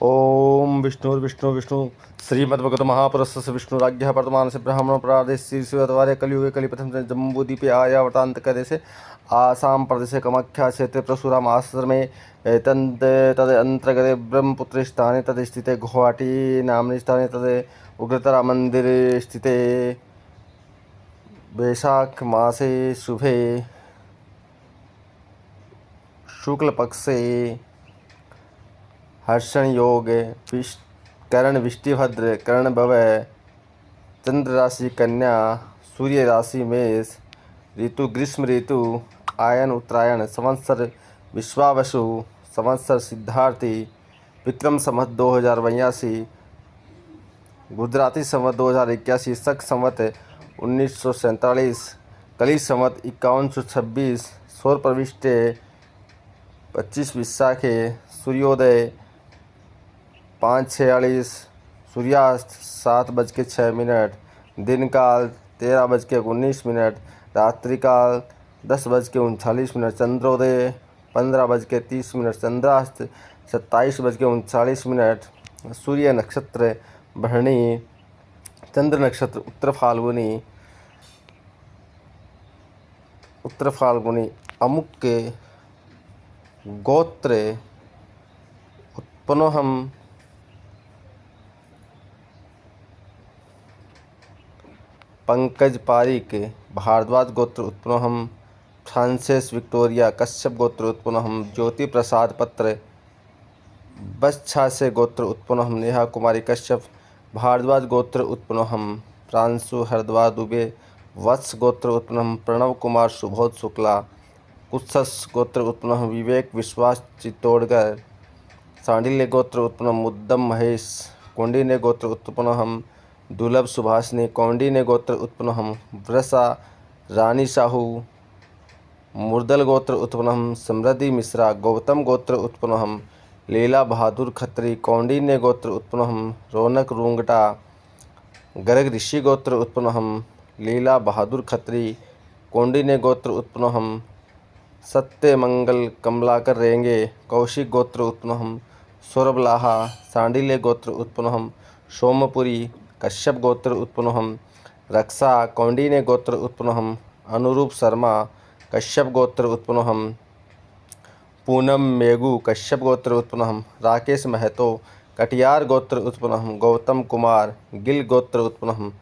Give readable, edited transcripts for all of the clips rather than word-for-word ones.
ओम विष्णु विष्णु श्रीमद्भगवत महापुरुष विष्णुराज्ञः वर्तमानस्य ब्राह्मण प्रादेश श्रीवार्य कलियुगे कलिप्रथम जम्बूद्वीपे आयावतान्त प्रदेशे आसाम प्रदेशे कामाख्या क्षेत्रे परशुराम आश्रमे तदन्तर्गते ब्रह्मपुत्रे स्थाने तदस्थिते गुवाहाटी नाम्नि स्थाने तद् उग्रतारा मन्दिरे स्थिते वैशाख मासे शुभे शुक्लपक्षे हर्षण योग करण विष्टिभद्र करण भवय चंद्र राशि कन्या सूर्य राशि मेष ऋतु ग्रीष्म ऋतु आयन उत्तरायण संवत्सर विश्वावसु संवत्सर सिद्धार्थी विक्रम संवत 2082 गुजराती संवत 2081 शक संवत 1947 कली संवत 5126 सौर प्रविष्टे 25 विशाखे सूर्योदय 5:46 सूर्यास्त 7:06 दिन काल 13:19 रात्रि काल 10:39 चंद्रोदय 15:30 चंद्रास्त 27:39 सूर्य नक्षत्र भरणी चंद्र नक्षत्र उत्तर फाल्गुनी अमुक के गोत्र उत्पन्नोहम पंकज पारिक भारद्वाज गोत्र उत्पन्नोहम फ्रांसिस विक्टोरिया कश्यप गोत्र उत्पन्नोहम ज्योति प्रसाद पत्र बच्छासे गोत्र उत्पन्नोहम नेहा कुमारी कश्यप भारद्वाज गोत्र उत्पन्नोहम प्रांशु हरद्वाज दुबे वत्स गोत्र उत्पन्नोहम प्रणव कुमार सुबोध शुक्ला कुत्सस गोत्र उत्पन्नोहम विवेक विश्वास चित्तौड़गढ़ सांडिल्य गोत्र उत्पन्नोहम मुद्दम महेश कौंडिन्य गोत्र उत्पन्नोहम दुर्लभ सुभाषिनी कौंडिन्य गोत्र उत्पन्नोहम वृषा रानी साहू मुर्दल गोत्र उत्पन्नोहम समृद्धि मिश्रा गौतम गोत्र उत्पन्नोहम लीला बहादुर खत्री कौंडिन्य गोत्र उत्पन्नोहम रौनक रूंगटा गर्ग ऋषि गोत्र उत्पन्नोहम लीला बहादुर खत्री कौंडिन्य गोत्र उत्पन्नोहम सत्य मंगल कमलाकर रेंगे कौशिक गोत्र उत्पन्नोहम सौरभ लाहा सांडिल्य गोत्र उत्पन्नोहम सोमपुरी कश्यप गोत्र उत्पन्नोहम रक्षा कौंडिन्य गोत्र उत्पन्नोहम अनुरूप शर्मा कश्यप गोत्र उत्पन्नोहम पूनम मेघू कश्यप गोत्र उत्पन्नोहम राकेश महतो कटियार गोत्र उत्पन्नोहम गौतम कुमार गिल गोत्र उत्पन्नोहम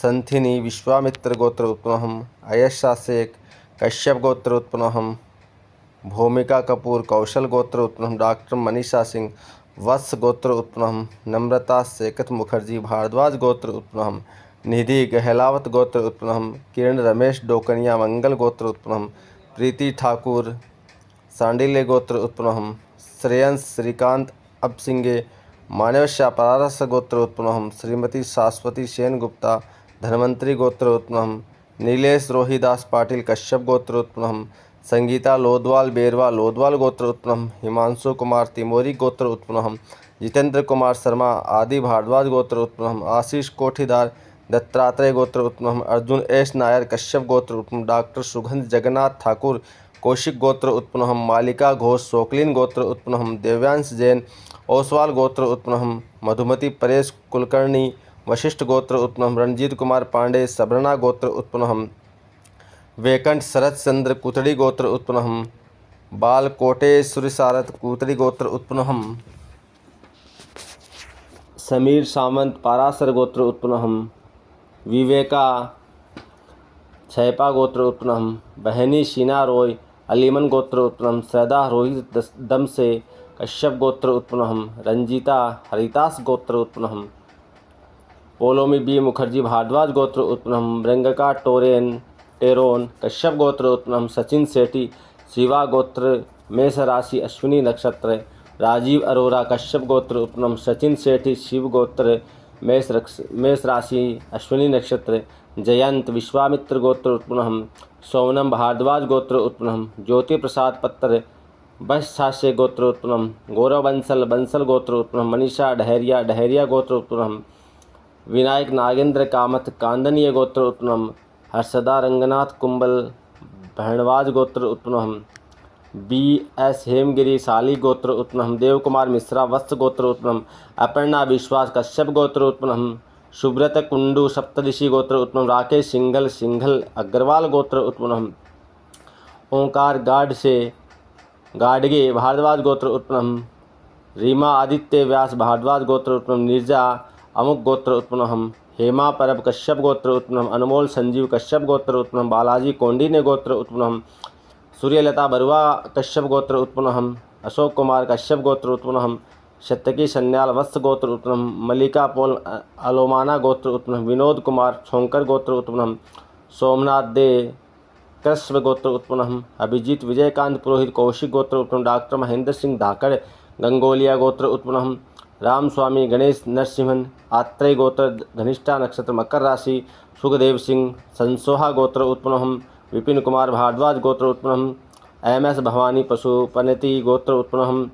संथिनी विश्वामित्र गोत्र उत्पन्नोहम अयशा शेख कश्यप गोत्र उत्पन्नोहम भूमिका कपूर कौशल गोत्र उत्पन्नोहम डॉक्टर मनीषा सिंह वत्स गोत्र उत्पन्नोहम नम्रता शेखत मुखर्जी भारद्वाज गोत्र उत्पन्नोहम निधि गहलावत गोत्र उत्पन्नोहम किरण रमेश डोकनिया मंगल गोत्र उत्पन्नोहम प्रीति ठाकुर सांडिल्य गोत्र उत्पन्नोहम श्रेयंस श्रीकांत अपसिंगे मानवश्या परारस गोत्र उत्पन्नोहम श्रीमती शाश्वती सेन गुप्ता धनवंतरी गोत्र उत्पन्नोहम नीलेश रोहिदास पाटिल कश्यप गोत्र उत्पन्नोहम संगीता लोदवाल बेरवा लोदवाल गोत्र उत्पन्नोहम हिमांशु कुमार तिमोरी गोत्र उत्पन्नोहम जितेंद्र कुमार शर्मा आदि भारद्वाज गोत्र उत्पन्नोहम आशीष कोठीदार दत्तात्रेय गोत्र उत्पन्नोहम अर्जुन एस नायर कश्यप गोत्र उत्पन्नोहम डॉक्टर सुगंध जगन्नाथ ठाकुर कौशिक गोत्र उत्पन्नोहम मालिका घोष शोकलिन गोत्र उत्पन्नोहम देव्यांश जैन ओसवाल गोत्र उत्पन्नोहम मधुमती परेश कुलकर्णी वशिष्ठ गोत्र उत्पन्नोहम रणजीत कुमार पांडे सबरना गोत्र उत्पन्नोहम वैकंठ शरद चंद्र कुतड़ी गोत्र उत्पन्नोहम बाल कोटेश्वरी सारथ कुतड़ी गोत्र उत्पन्नोहम समीर सामंत पारासर गोत्र उत्पन्नोहम विवेका छैपा गोत्र उत्पन्नोहम बहनी शीना रॉय अलीमन गोत्र उत्पन्नोहम सैदा रोहित दम से कश्यप गोत्र उत्पन्नोहम रंजीता हरिदास गोत्र उत्पन्नोहम पोलोमी बी मुखर्जी भारद्वाज गोत्र उत्पन्नोहम रंगका टेरोन कश्यप गोत्र उत्पन्नोहम सचिन सेठी शिवा गोत्र मेष राशि अश्विनी नक्षत्र राजीव अरोरा कश्यप गोत्र उत्पन्नोहम सचिन सेठी शिव गोत्र मेष राशि अश्विनी नक्षत्र जयंत विश्वामित्र गोत्र उत्पन्नोहम सोनम भारद्वाज गोत्र उत्पन्नोहम ज्योति प्रसाद पत्र बशासे गोत्र उत्पन्नोहम गौरव बंसल गोत्र उत्पन्नोहम मनीषा डहरिया गोत्र उत्पन्नोहम विनायक नागेंद्र कामत कांदनीय गोत्र उत्पन्नोहम हर्षदा रंगनाथ कुंबल भरणवाज गोत्र उत्पन्नोहम BS हेमगिरी शाली गोत्र उत्पन्नम। देवकुमार मिश्रा वत्स गोत्र उत्पन्नम। अपर्णा विश्वास कश्यप गोत्र उत्पन्नम। सुब्रत कुंडू सप्तऋषि गोत्र उत्पन्नम। राकेश सिंघल सिंघल अग्रवाल गोत्र उत्पन्नम। ओंकार गाडगे भारद्वाज गोत्र उत्पन्नम। रीमा आदित्य व्यास भारद्वाज गोत्र उत्पन्नम। नीरजा अमुक गोत्र उत्पन्नम। हेमा परब कश्यप गोत्र उत्पन्नम। अनमोल संजीव कश्यप गोत्र उत्पन्नम। बालाजी कौंडिन्य गोत्र उत्पन्नम। सूर्यलता बरुआ कश्यप गोत्र उत्पन्नम। अशोक कुमार कश्यप गोत्र उत्पन्नम। शतकी सन्याल वत्स गोत्र उत्पन्नम। मल्लिका पोल अलोमाना गोत्र उत्पन्नम। विनोद कुमार छोंकर गोत्र उत्पन्नम। सोमनाथ दे कृष्ण गोत्र उत्पन्नम। अभिजीत विजयकांत पुरोहित कौशिक गोत्र उत्पन्नम। डॉक्टर महेंद्र सिंह धाकड़ गंगोलिया गोत्र उत्पन्नम। रामस्वामी गणेश नरसिंहन आत्रेय गोत्र धनिष्ठा नक्षत्र मकर राशि। सुखदेव सिंह संसोहा गोत्र उत्पन्नम। विपिन कुमार भारद्वाज गोत्र उत्पन्नम। MS भवानी पशुपनति गोत्र उत्पन्नम।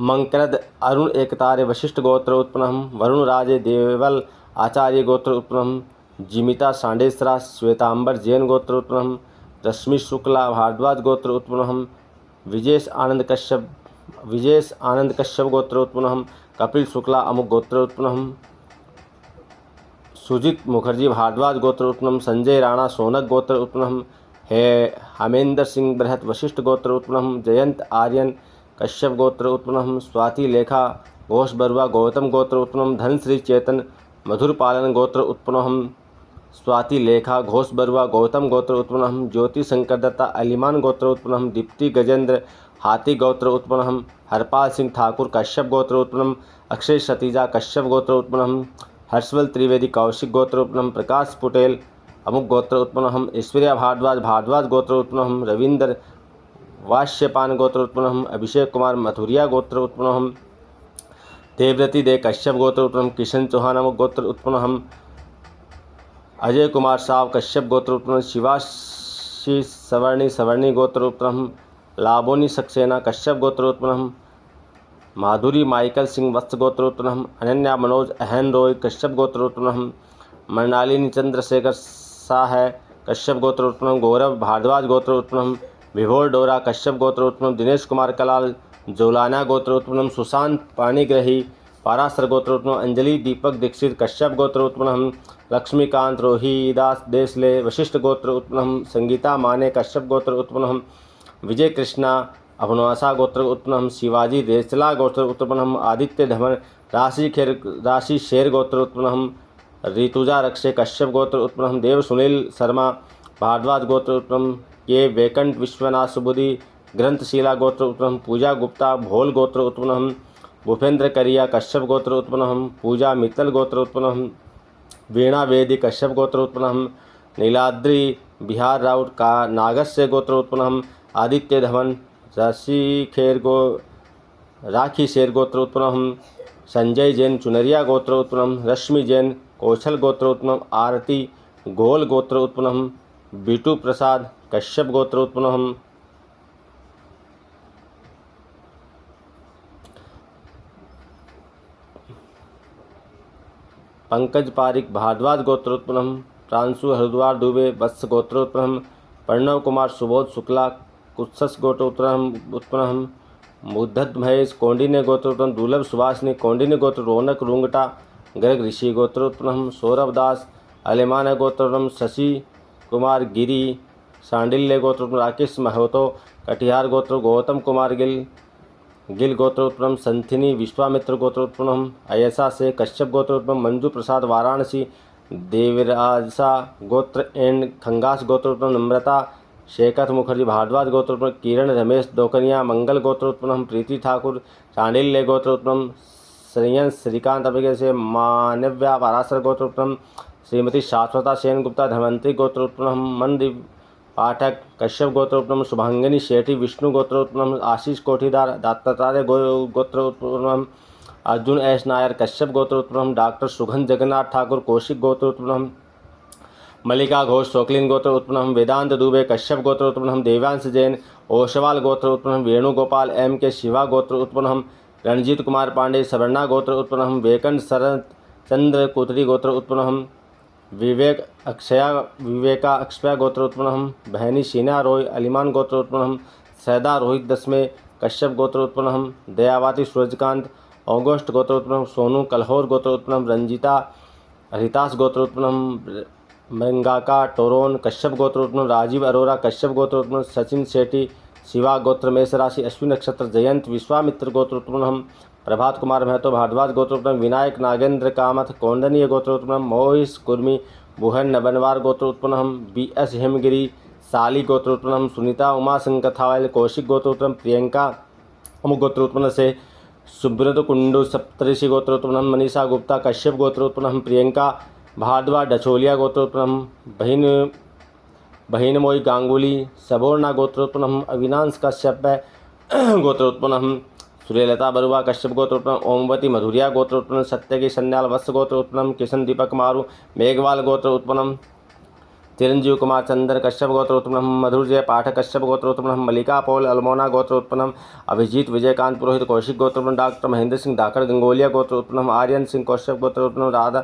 मंकरद अरुण एकतारे वशिष्ठ गोत्र उत्पन्नम। वरुण राजे देवल आचार्य गोत्र उत्पन्नम। जिमिता सांडेसरा श्वेतांबर जैन गोत्र उत्पन्नम। रश्मि शुक्ला भारद्वाज गोत्र उत्पन्नम। विजेश आनंद कश्यप गोत्र उत्पन्नम। कपिल शुक्ला अमुक गोत्र उत्पन्नम। सुजित मुखर्जी भारद्वाज गोत्र उत्पन्नम। संजय राणा सोनक गोत्र उत्पन्नम। हेमेंद्र सिंह बृहत वशिष्ठ गोत्र उत्पन्नम। जयंत आर्यन कश्यप गोत्र उत्पन्नम। स्वाति लेखा घोष बरुआ गौतम गोत्र उत्पन्नम। धनश्री चेतन मधुर पालन गोत्र उत्पन्नम। स्वाति लेखा घोष बरुआ गौतम गोत्र उत्पन्नम। ज्योति शंकर दत्ता अलीमान गोत्र उत्पन्नम। दीप्ति गजेंद्र हाथी गोत्र उत्पन्नम। हरपाल सिंह ठाकुर कश्यप गोत्र उत्पन्नम। अक्षय सतीजा कश्यप गोत्र उत्पन्नम। हर्षवल त्रिवेदी कौशिक गोत्र उत्पन्नम। प्रकाश पटेल अमुक गोत्र उत्पन्नम। ऐश्वर्या भारद्वाज गोत्र उत्पन्नम। रविंद्र वाश्यपान गोत्र उत्पन्नम। अभिषेक कुमार मथुरिया गोत्र उत्पन्नम। देवव्रती दे कश्यप गोत्र उत्पन्नम। किशन चौहान अमुक गोत्र उत्पन्नम। अजय कुमार साव कश्यप गोत्र उत्पन्नम। शिवाशी सवर्णी गोत्र उत्पन्नम। लाबोनी सक्सेना कश्यप गोत्र उत्पन्नम। माधुरी माइकल सिंह वत्स गोत्र उत्पन्नम। अनन्या मनोज अहन रॉय कश्यप गोत्र उत्पन्नम। मृणालिनी चंद्रशेखर शाह कश्यप गोत्र उत्पन्नम। गौरव भारद्वाज गोत्र उत्पन्नम। विभोर डोरा कश्यप गोत्र उत्पन्नम। दिनेश कुमार कलाल जोलाना गोत्र उत्पन्नम। सुशांत पाणिग्रही पारासर गोत्र उत्पन्नम। अंजलि दीपक दीक्षित कश्यप गोत्र उत्पन्नम। लक्ष्मीकांत रोहिदास देसले वशिष्ठ गोत्र उत्पन्नम। संगीता माने कश्यप गोत्र उत्पन्नम। विजय कृष्णा अभनवासा गोत्र उत्पन्नम। शिवाजी रेचला गोत्र उत्पन्नम। आदित्य धमन राशि शेर गोत्र उत्पन्नम। ऋतुजा रक्षे कश्यप गोत्र उत्पन्नम। देव सुनील शर्मा भारद्वाज गोत्र उत्पन्नम। के वैकंठ विश्वनाथ सुबुद्धि ग्रंथशिला गोत्र उत्पन्नम। पूजा गुप्ता भोल गोत्र उत्पन्नम। भूपेंद्र करिया कश्यप गोत्र उत्पन्नम। पूजा मित्तल गोत्र उत्पन्नम। वीणा वेदी कश्यप गोत्र उत्पन्नम। नीलाद्रि बिहार राउत का नागस्य गोत्र उत्पन्नम। आदित्य धवन राखी शेर गोत्र उत्पन्नम। संजय जैन चुनरिया गोत्र उत्पन्नम। रश्मि जैन कौशल गोत्र उत्पन्नम। आरती गोल गोत्र उत्पन्नम। बीटू प्रसाद कश्यप गोत्र उत्पन्नम। पंकज पारिक भारद्वाज गोत्र उत्पन्नम। प्रांशु हरिद्वार दुबे वत्स गोत्र उत्पन्नम। प्रणव कुमार सुबोध शुक्ला कुत्सस गोत्र उत्पन्नम। मुद्दत महेश कौंडिन्य गोत्र उत्पन्नम। दुर्लभ सुभाषिनी कौंडिन्य गोत्र। रौनक रुंगटा गर्ग ऋषि गोत्र उत्पन्नम। सौरभ दास अलेमान गोत्र उत्पन्नम। शशि कुमार गिरी सांडिल्य गोत्र उत्पन्नम। राकेश महतो कटिहार गोत्र। गौतम कुमार गिल गोत्र उत्पन्नम। संथिनी विश्वामित्र गोत्र उत्पन्नम। अयसा से कश्यप गोत्र उत्पन्नम। मंजू प्रसाद वाराणसी देवराजा गोत्र एंड खंगास गोत्र उत्पन्नम। नम्रता शेखर मुखर्जी भारद्वाज गोत्र उत्पन्नम। किरण रमेश दोकनिया मंगल गोत्र उत्पन्नम। प्रीति ठाकुर चांडिल्य गोत्र उत्पन्नम। श्रेयन श्रीकांत अभिज्ञ से मानव्या पारासर गोत्र उत्पन्नम। श्रीमती शाश्वता सेन गुप्ता धन्वंतरी गोत्र उत्पन्नम। मंद पाठक कश्यप गोत्र उत्पन्नम। शुभांगिनी शेठी विष्णु गोत्र उत्पन्नम। आशीष कोठीदार दत्तात्रेय गोत्र उत्पन्नम। अर्जुन एस नायर कश्यप गोत्र उत्पन्नम। डॉक्टर सुगंध जगन्नाथ ठाकुर कौशिक गोत्र उत्पन्नम। मल्लिका घोष शोकलिन गोत्र उत्पन्नम। वेदांत दुबे कश्यप गोत्र उत्पन्नम। देवांश जैन ओशवाल गोत्र उत्पन्नम। वेणुगोपाल MK शिवा गोत्र उत्पन्नम। रणजीत कुमार पांडे सवर्णा गोत्र उत्पन्नम। वेकंठ शरद चंद्र कुतरी गोत्र उत्पन्नम। विवेका अक्षया गोत्र उत्पन्नम। बहनी शीना रॉय अलीमान गोत्र उत्पन्नम। सैदा रोहित 10वें कश्यप गोत्र उत्पन्नम दयावाती सूरजकांत ऑगस्ट गोत्र उत्पन्नम सोनू कल्होर गोत्र उत्पन्नम रंजिता हरितास गोत्र उत्पन्नम मंगाका टोरोन कश्यप गोत्र उत्पन्नम राजीव अरोरा कश्यप गोत्र उत्पन्नम सचिन शेट्टी शिवा गोत्र मेष राशि अश्विन नक्षत्र जयंत विश्वामित्र गोत्र उत्पन्नम प्रभात कुमार महतो भारद्वाज गोत्र उत्पन्नम विनायक नागेंद्र कामथ कौंडनीय गोत्र उत्पन्नम मोहिश कुर्मी बुहन नबनवार गोत्र उत्पन्नम BS हेमगिरी साली गोत्र उत्पन्नम सुनीता उमा संकथावाल कौशिक गोत्र उत्पन्नम प्रियंका अमुक गोत्र उत्पन्न से सुब्रत कुंडू सप्तऋषि गोत्र उत्पन्नम मनीषा गुप्ता कश्यप गोत्र उत्पन्नम प्रियंका भारद्वाज डछोलिया गोत्र उत्पन्नम बहिनमोई गांगुली सबोर्णा गोत्र उत्पन्नम अविनाश कश्यप गोत्र उत्पन्नम सूर्यलता बरुआ कश्यप गोत्र उत्पन्नम ओमवती मधुरिया गोत्र उत्पन्नम सत्यकी सन्याल वत्स गोत्र उत्पन्नम किशन दीपक मारू मेघवाल गोत्र उत्पन्नम चिरंजीव कुमार चंद्र कश्यप गोत्र उत्पन्नम मधुर जय पाठक कश्यप गोत्र उत्पन्नम मलिका पौल अल्मोना गोत्र उत्पन्नम अभिजीत विजयकांत पुरोहित कौशिक गोत्र उत्पन्नम डॉक्टर महेंद्र सिंह धाकड़ गंगोलिया गोत्र उत्पन्नम आर्यन सिंह कौश्यप गोत्र उत्पन्नम राधा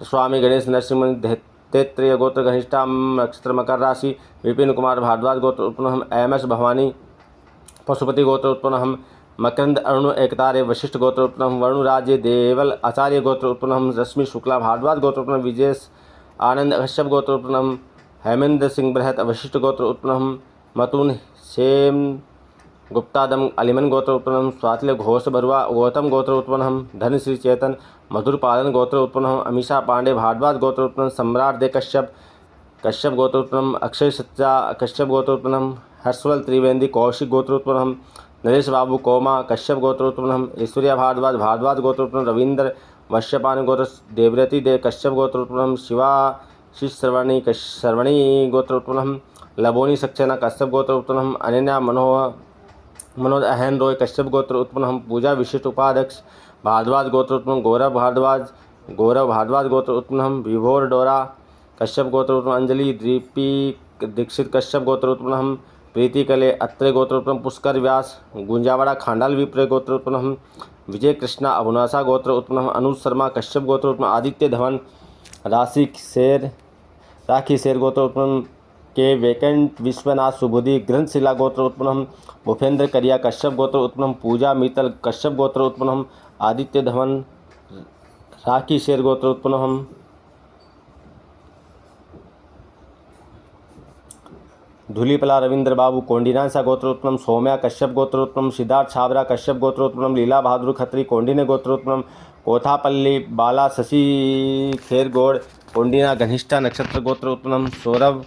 स्वामी गणेश नरसिंह तैत्रेय गोत्र घनिष्ठा नक्षत्र मकर राशि विपिन कुमार भारद्वाज गोत्र उत्पन्नम MS भवानी पशुपति गोत्र उत्पन्नम मकरंद अरुण एकतारे वशिष्ठ गोत्र उत्पन्नम वरुण राज्य देवल आचार्य गोत्र उत्पन्नम रश्मि शुक्ला भारद्वाज गोत्र उत्पन्नम विजय आनंद कश्यप गोत्र उत्पन्नम हेमेंद्र सिंह बृहत वशिष्ठ गोत्र उत्पन्नम मतुन सेम गुप्तादम अलिमन गोत्र उत्पन्नम स्वातिल घोष बरुआ गौतम गोत्र उत्पन्नम धनश्री चेतन मधुर पालन गोत्र उत्पन्नम अमीषा पांडे भारद्वाज गोत्र उत्पन्नम सम्राट दे कश्यप गोत्र उत्पन्नम अक्षय सच्चा कश्यप गोत्र उत्पन्नम हर्षवल त्रिवेंदी कौशिक गोत्र उत्पन्नम नरेश बाबू कोमा कश्यप गोत्र उत्पन्नम ऐश्वर्या भारद्वाज गोत्र उत्पन्नम रविंद्र वश्यपान गोत्र देवव्रती दे कश्यप गोत्र उत्पन्नम शिवा श्रवणी गोत्र उत्पन्नम लबोनी सक्सेना कश्यप गोत्र उत्पन्नम अनन्या मनोज अहन रॉय कश्यप गोत्र उत्पन्नम पूजा विशिष्ट उपाध्यक्ष भारद्वाज गोत्र उत्पन्नम गौरव भारद्वाज गोत्र उत्पन्नम विभोर डोरा कश्यप गोत्र उत्पन्नम अंजलि दीक्षित कश्यप गोत्र उत्पन्नम प्रीति कले अत्रे गोत्र उत्पन्नम पुष्कर व्यास गुंजावाड़ा खांडाल विप्र गोत्र उत्पन्नम विजय कृष्णा अबुनासा गोत्र उत्पन्नम अनुज शर्मा कश्यप गोत्र उत्पन्नम आदित्य धवन राखी शेर गोत्र उत्पन्नम के वैकेंट विश्वनाथ सुबुद्धि ग्रंथशिला गोत्र उत्पन्नम भूपेंद्र करिया कश्यप गोत्र उत्पन्नम पूजा मित्तल कश्यप गोत्र उत्पन्नम आदित्य धवन राखी शेर गोत्र उत्पन्नम धूलीपला रविंद्र बाबू कोंडिनासा गोत्र उत्पन्नम सौम्या कश्यप गोत्र उत्पन्नम सिद्धार्थ छाबरा कश्यप गोत्र उत्पन्नम लीला बहादुर खत्री कोंडिने गोत्र उत्पन्नम कोथापल्ली बाला शशि खेरगोड़ कोंडिना घनिष्ठा नक्षत्र गोत्र उत्पन्नम सौरभ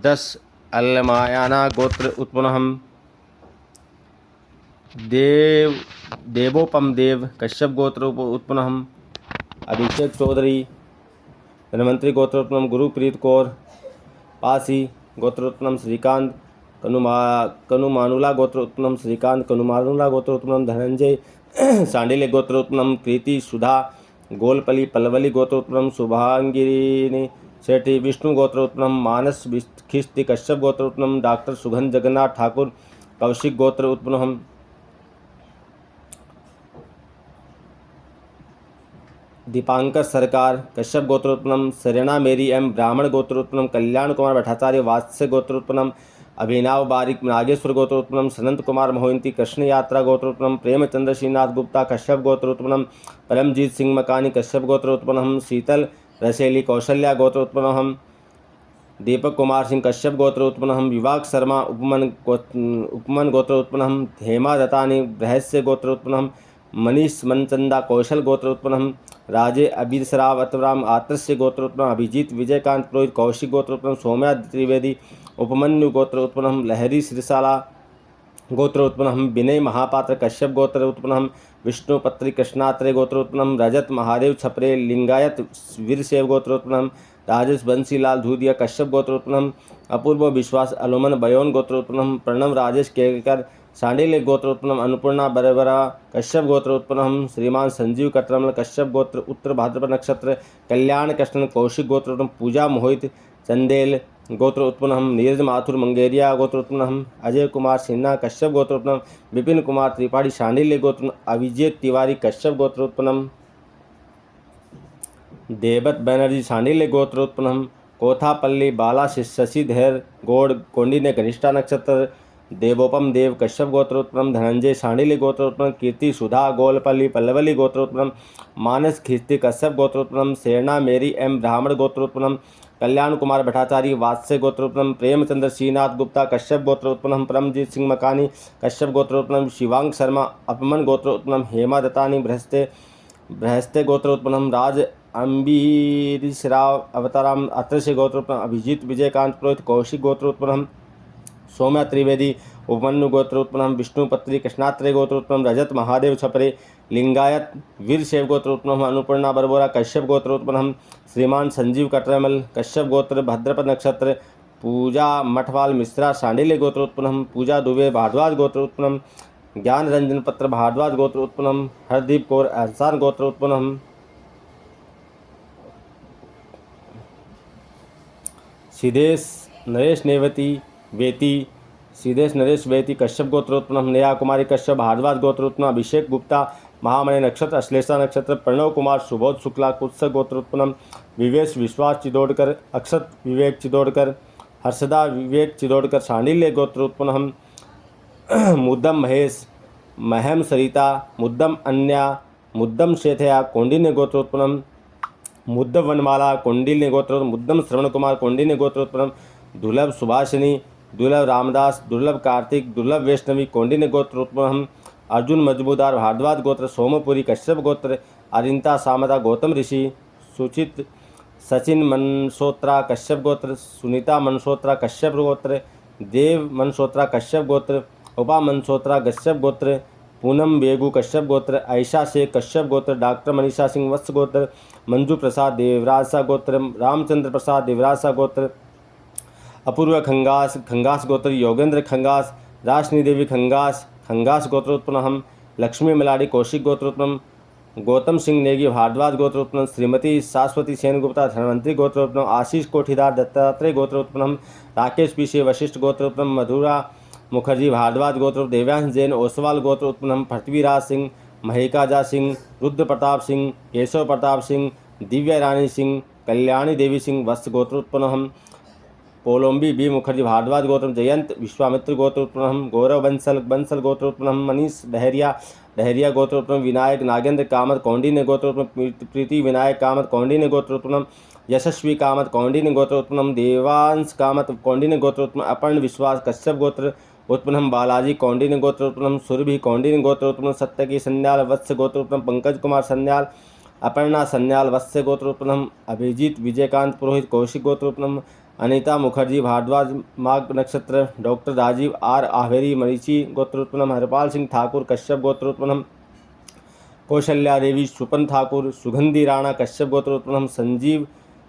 10 अलमायाना गोत्र उत्पन्नम देवोपम देव कश्यप गोत्र उत्पन्नम अभिषेक चौधरी धनवंतरी गोत्र उत्पन्नम गुरुप्रीत कौर पासी गोत्र उत्पन्नम श्रीकांत कनुमानुला गोत्र उत्पन्नम श्रीकांत कनुमानुला गोत्र उत्पन्नम धनंजय सांडिले गोत्र उत्पन्नम प्रीति सुधा गोलपली पलवली गोत्र उत्पन्नम शुभांगिनी सेठी विष्णु गोत्र उत्पन्नम मानस खिस्ती कश्यप गोत्र उत्पन्नम डॉक्टर सुगंध जगन्नाथ ठाकुर कौशिक गोत्र उत्पन्नम दीपांकर सरकार कश्यप गोत्र उत्पन्नम सरेना मेरी एम ब्राह्मण गोत्र उत्पन्नम कल्याण कुमार भट्टाचार्य वात्स्य गोत्र उत्पन्नम अभिनव बारिक नागेश्वर गोत्र उत्पन्नम सनंत कुमार मोहिंती कृष्ण यात्रा गोत्र उत्पन्नम प्रेमचंद्र श्रीनाथ गुप्ता कश्यप गोत्र उत्पन्नम परमजीत सिंह मकानी कश्यप गोत्र उत्पन्नम शीतल रसेली कौशल्या गोत्र उत्पन्नम दीपक कुमार सिंह कश्यप गोत्र उत्पन्नम विवाक शर्मा उपमन गोत्र उत्पन्नम हेमा दत्तानी रहस्य गोत्र उत्पन्नम मनीष मनचंदा कौशल गोत्र उत्पन्नम राजे अबीर सराव अतराम आतस्य गोत्र उत्पन्नम अभिजीत विजयकांत पुरोहित कौशिक गोत्र उत्पन्नम सौम्या त्रिवेदी उपमन्यु गोत्र उत्पन्नम लहरी श्रीशाला गोत्र उत्पन्नम विनय महापात्र कश्यप गोत्र उत्पन्नम विष्णुपत्री कृष्णात्रे गोत्र उत्पन्नम रजत महादेव छपरे लिंगायत वीरशैव गोत्र उत्पन्नम राजेश बंसीलाल धूदिया कश्यप गोत्र उत्पन्नम अपूर्व विश्वास अलुमन बयोन गोत्र उत्पन्नम प्रणव राजेश केकर सांडिल्य गोत्र उत्पन्नम अन्नपूर्णा बरबरा कश्यप गोत्र उत्पन्नम श्रीमान संजीव कटरमल कश्यप गोत्र उत्तर भाद्रपद नक्षत्र कल्याण कृष्ण कौशिक गोत्र उत्पन्नम पूजा मोहित चंदेल गोत्र उत्पन्नम नीरज माथुर मंगेरिया गोत्र उत्पन्नम अजय कुमार सिन्हा कश्यप गोत्र उत्पन्नम विपिन कुमार त्रिपाठी सांडिल्य गोत्र अभिजीत तिवारी कश्यप गोत्र उत्पन्नम देवत बैनर्जी सांडिल्य गोत्र उत्पन्नम कोथापल्ली बाला शशि धैर गौड़ कोंडी ने घनिष्ठा नक्षत्र देवोपम देव कश्यप गोत्रोत्पन्नम धनंजय शांडिल्य गोत्रोत्पन्नम कीर्ति सुधा गोलपल्ली पल्लवली गोत्रोत्पन्नम मानस खिस्ती कश्यप गोत्रोत्पन्नम सेना मेरी एम ब्राह्मण गोत्रोत्पन्नम कल्याण कुमार भट्टाचार्य वात्स्य गोत्रोत्पन्नम प्रेमचंद्र श्रीनाथ गुप्ता कश्यप गोत्रोत्पन्नम परमजीत सिंह मकानी कश्यप गोत्रोत्पन्नम शिवांग शर्मा अपमन गोत्रोत्पन्नम हेमा दत्तानी बृहस्ते गोत्रोत्पन्नम राज अम्बीरिशराव अवताराम अत्रश्य गोत्रोत्पन्नम अभिजीत विजयकांत पुरोहित कौशिक गोत्रोत्पन्नम सौम्या त्रिवेदी उपमन्यु गोत्रोत्पन्नम विष्णुपत्री कृष्णात्रेय गोत्रोत्पन्नम रजत महादेव छपरे लिंगायत वीरशैव गोत्रोत्पन्नम अन्नपूर्णा बरबोरा कश्यप गोत्रोत्पन्नम श्रीमान संजीव कटरमल कश्यप गोत्र भद्रपद नक्षत्र पूजा मठवाल मिश्रा शांडिल्य गोत्रोत्पन्नम पूजा दुबे भारद्वाज गोत्रोत्पन्नम ज्ञान रंजन पत्र भारद्वाज गोत्रोत्पन्नम हरदीप कौर एहसान गोत्रोत्पन्नम सिद्धेश नरेश नेवती वेती सिद्धेश नरेश वेती कश्यप गोत्रोत्पन्नम नेहा कुमारी कश्यप भारद्वाज गोत्रोत्पन्नम अभिषेक गुप्ता महामणि नक्षत्र अश्लेषा नक्षत्र प्रणव कुमार सुबोध शुक्ला कुत्सक गोत्रोत्पन्नम विवेश विश्वास चिदोड़कर अक्षत विवेक चिदोड़कर हर्षदा विवेक चिदोड़कर शांडिल्य गोत्रोत्पन्नम मुद्दम महेश महम सरिता मुद्दम अन्या मुद्दम शेथया कौंडिन्य गोत्रोत्पन्नम मुद्दम वनमाला कौंडिन्य गोत्रोत्पन्नम मुद्दम श्रवण कुमार कौंडिन्य गोत्रोत्पन्नम दुर्लभ सुभाषिनी दुर्लभ रामदास दुर्लभ कार्तिक दुर्लभ वैष्णवी कौंडिन्य गोत्रोत्पन्नम अर्जुन मजबूदार भारद्वाज गोत्र सोमपुरी कश्यप गोत्र अरिंता सामता गौतम ऋषि सुचित सचिन मनसोत्रा कश्यप गोत्र सुनीता मनसोत्रा कश्यप गोत्र देव मनसोत्रा कश्यप गोत्र उपा मनसोत्रा कश्यप गोत्र पूनम बेगू कश्यप गोत्र आयशा शेख कश्यप गोत्र डॉक्टर मनीषा सिंह वत्स गोत्र मंजू प्रसाद देवरासा गोत्र रामचंद्र प्रसाद देवरासा गोत्र अपूर्व खंगास गोत्र योगेंद्र खंगास राशनी देवी खंगास गोत्रोत्पन्नम लक्ष्मी मलाड़ी कौशिक गोत्रोत्पन्नम गौतम सिंह नेगी भारद्वाज गोत्रोत्पन्नम श्रीमती शाश्वती सेन गुप्ता धनवंतरी गोत्रोत्पन्नम आशीष कोठीदार दत्तात्रेय गोत्रोत्पन्नम राकेश पीछे वशिष्ठ गोत्रोत्पन्नम मधुरा मुखर्जी भारद्वाज गोत्र देव्यांश जैन ओसवाल गोत्रोत्पन्नम पृथ्वीराज सिंह महिकाजा सिंह रुद्र प्रताप सिंह केशव प्रताप सिंह दिव्या रानी सिंह कल्याणी देवी सिंह वत्स गोत्रोत्पन्नम पोलोम्बी बी मुखर्जी भारद्वाज गोत्रम जयंत विश्वामित्र गोत्रोत्पन्नम गौरव बंसल गोत्रोत्पन्नम मनीष डहरिया गोत्रोत्पन्नम विनायक नागेंद्र कामत कौंडिन्य गोत्रोत्पन्नम प्रीति विनायक कामत कौंडिन्य गोत्रोत्पन्नम यशस्वी कामत कौंडिन्य गोत्रोत्पन्नम देवांश कामत कौंडिन्य गोत्रोत्पन्नम अपर्ण विश्वास कश्यप गोत्र उत्पन्नम बालाजी कौंडिन्य गोत्रोत्पन्नम सुरभि कौंडिन्य गोत्रोत्पन्नम सत्यकी सन्याल वत्स गोत्रोत्पन्नम पंकज कुमार सन्याल अपर्णा सन्याल वत्स्य गोत्रोत्पन्नम अभिजीत विजयकांत पुरोहित कौशिक गोत्रोत्पन्नम अनीता मुखर्जी भारद्वाज माघ नक्षत्र डॉक्टर राजीव आर आवेरी मरीची गोत्रोत्पन्नम हरपाल सिंह ठाकुर कश्यप गोत्रोत्पन्नम कौशल्या देवी सुपन ठाकुर सुगंधी राणा कश्यप गोत्रोत्पन्नम संजीव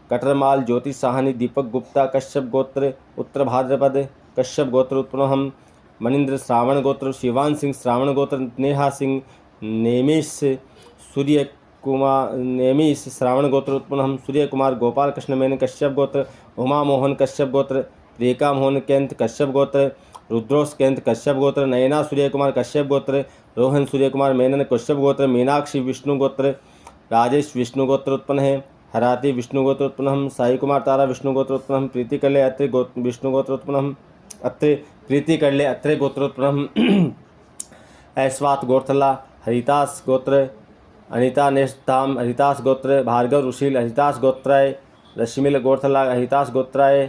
कटरमाल ज्योति साहनी दीपक गुप्ता कश्यप गोत्र उत्तर भाद्रपद कश्यप गोत्रोत्पन्नम मनिंद्र श्रावण गोत्र शिवान सिंह श्रावण गोत्र नेहा सिंह नेमिश सूर्य कुमार नेमिश श्रावण गोत्र उत्पन्नम सूर्य कुमार गोपाल कृष्ण मेनन कश्यप गोत्र उमा मोहन कश्यप गोत्र प्रियका मोहन केंत कश्यप गोत्र रुद्रोस केंत कश्यप गोत्र नयना सूर्य कुमार कश्यप गोत्र रोहन सूर्य कुमार मेनन कश्यप गोत्र मीनाक्षी विष्णु गोत्र राजेश विष्णु गोत्र उत्पन्न है हराती विष्णु गोत्र उत्पन्नम साई कुमार तारा विष्णु गोत्र उत्पन्नम प्रीति कले अत्रे विष्णु गोत्र उत्पन्नम अत्रे प्रीति कले अत्रे गोत्रोत्पन्नम ऐश्वात गोत्रला हरितास गोत्र अनिता नेस्ताम हरितास गोत्र भार्गव ऋषिल हरितास गोत्राय रश्मिल गोत्रला हरितास गोत्राय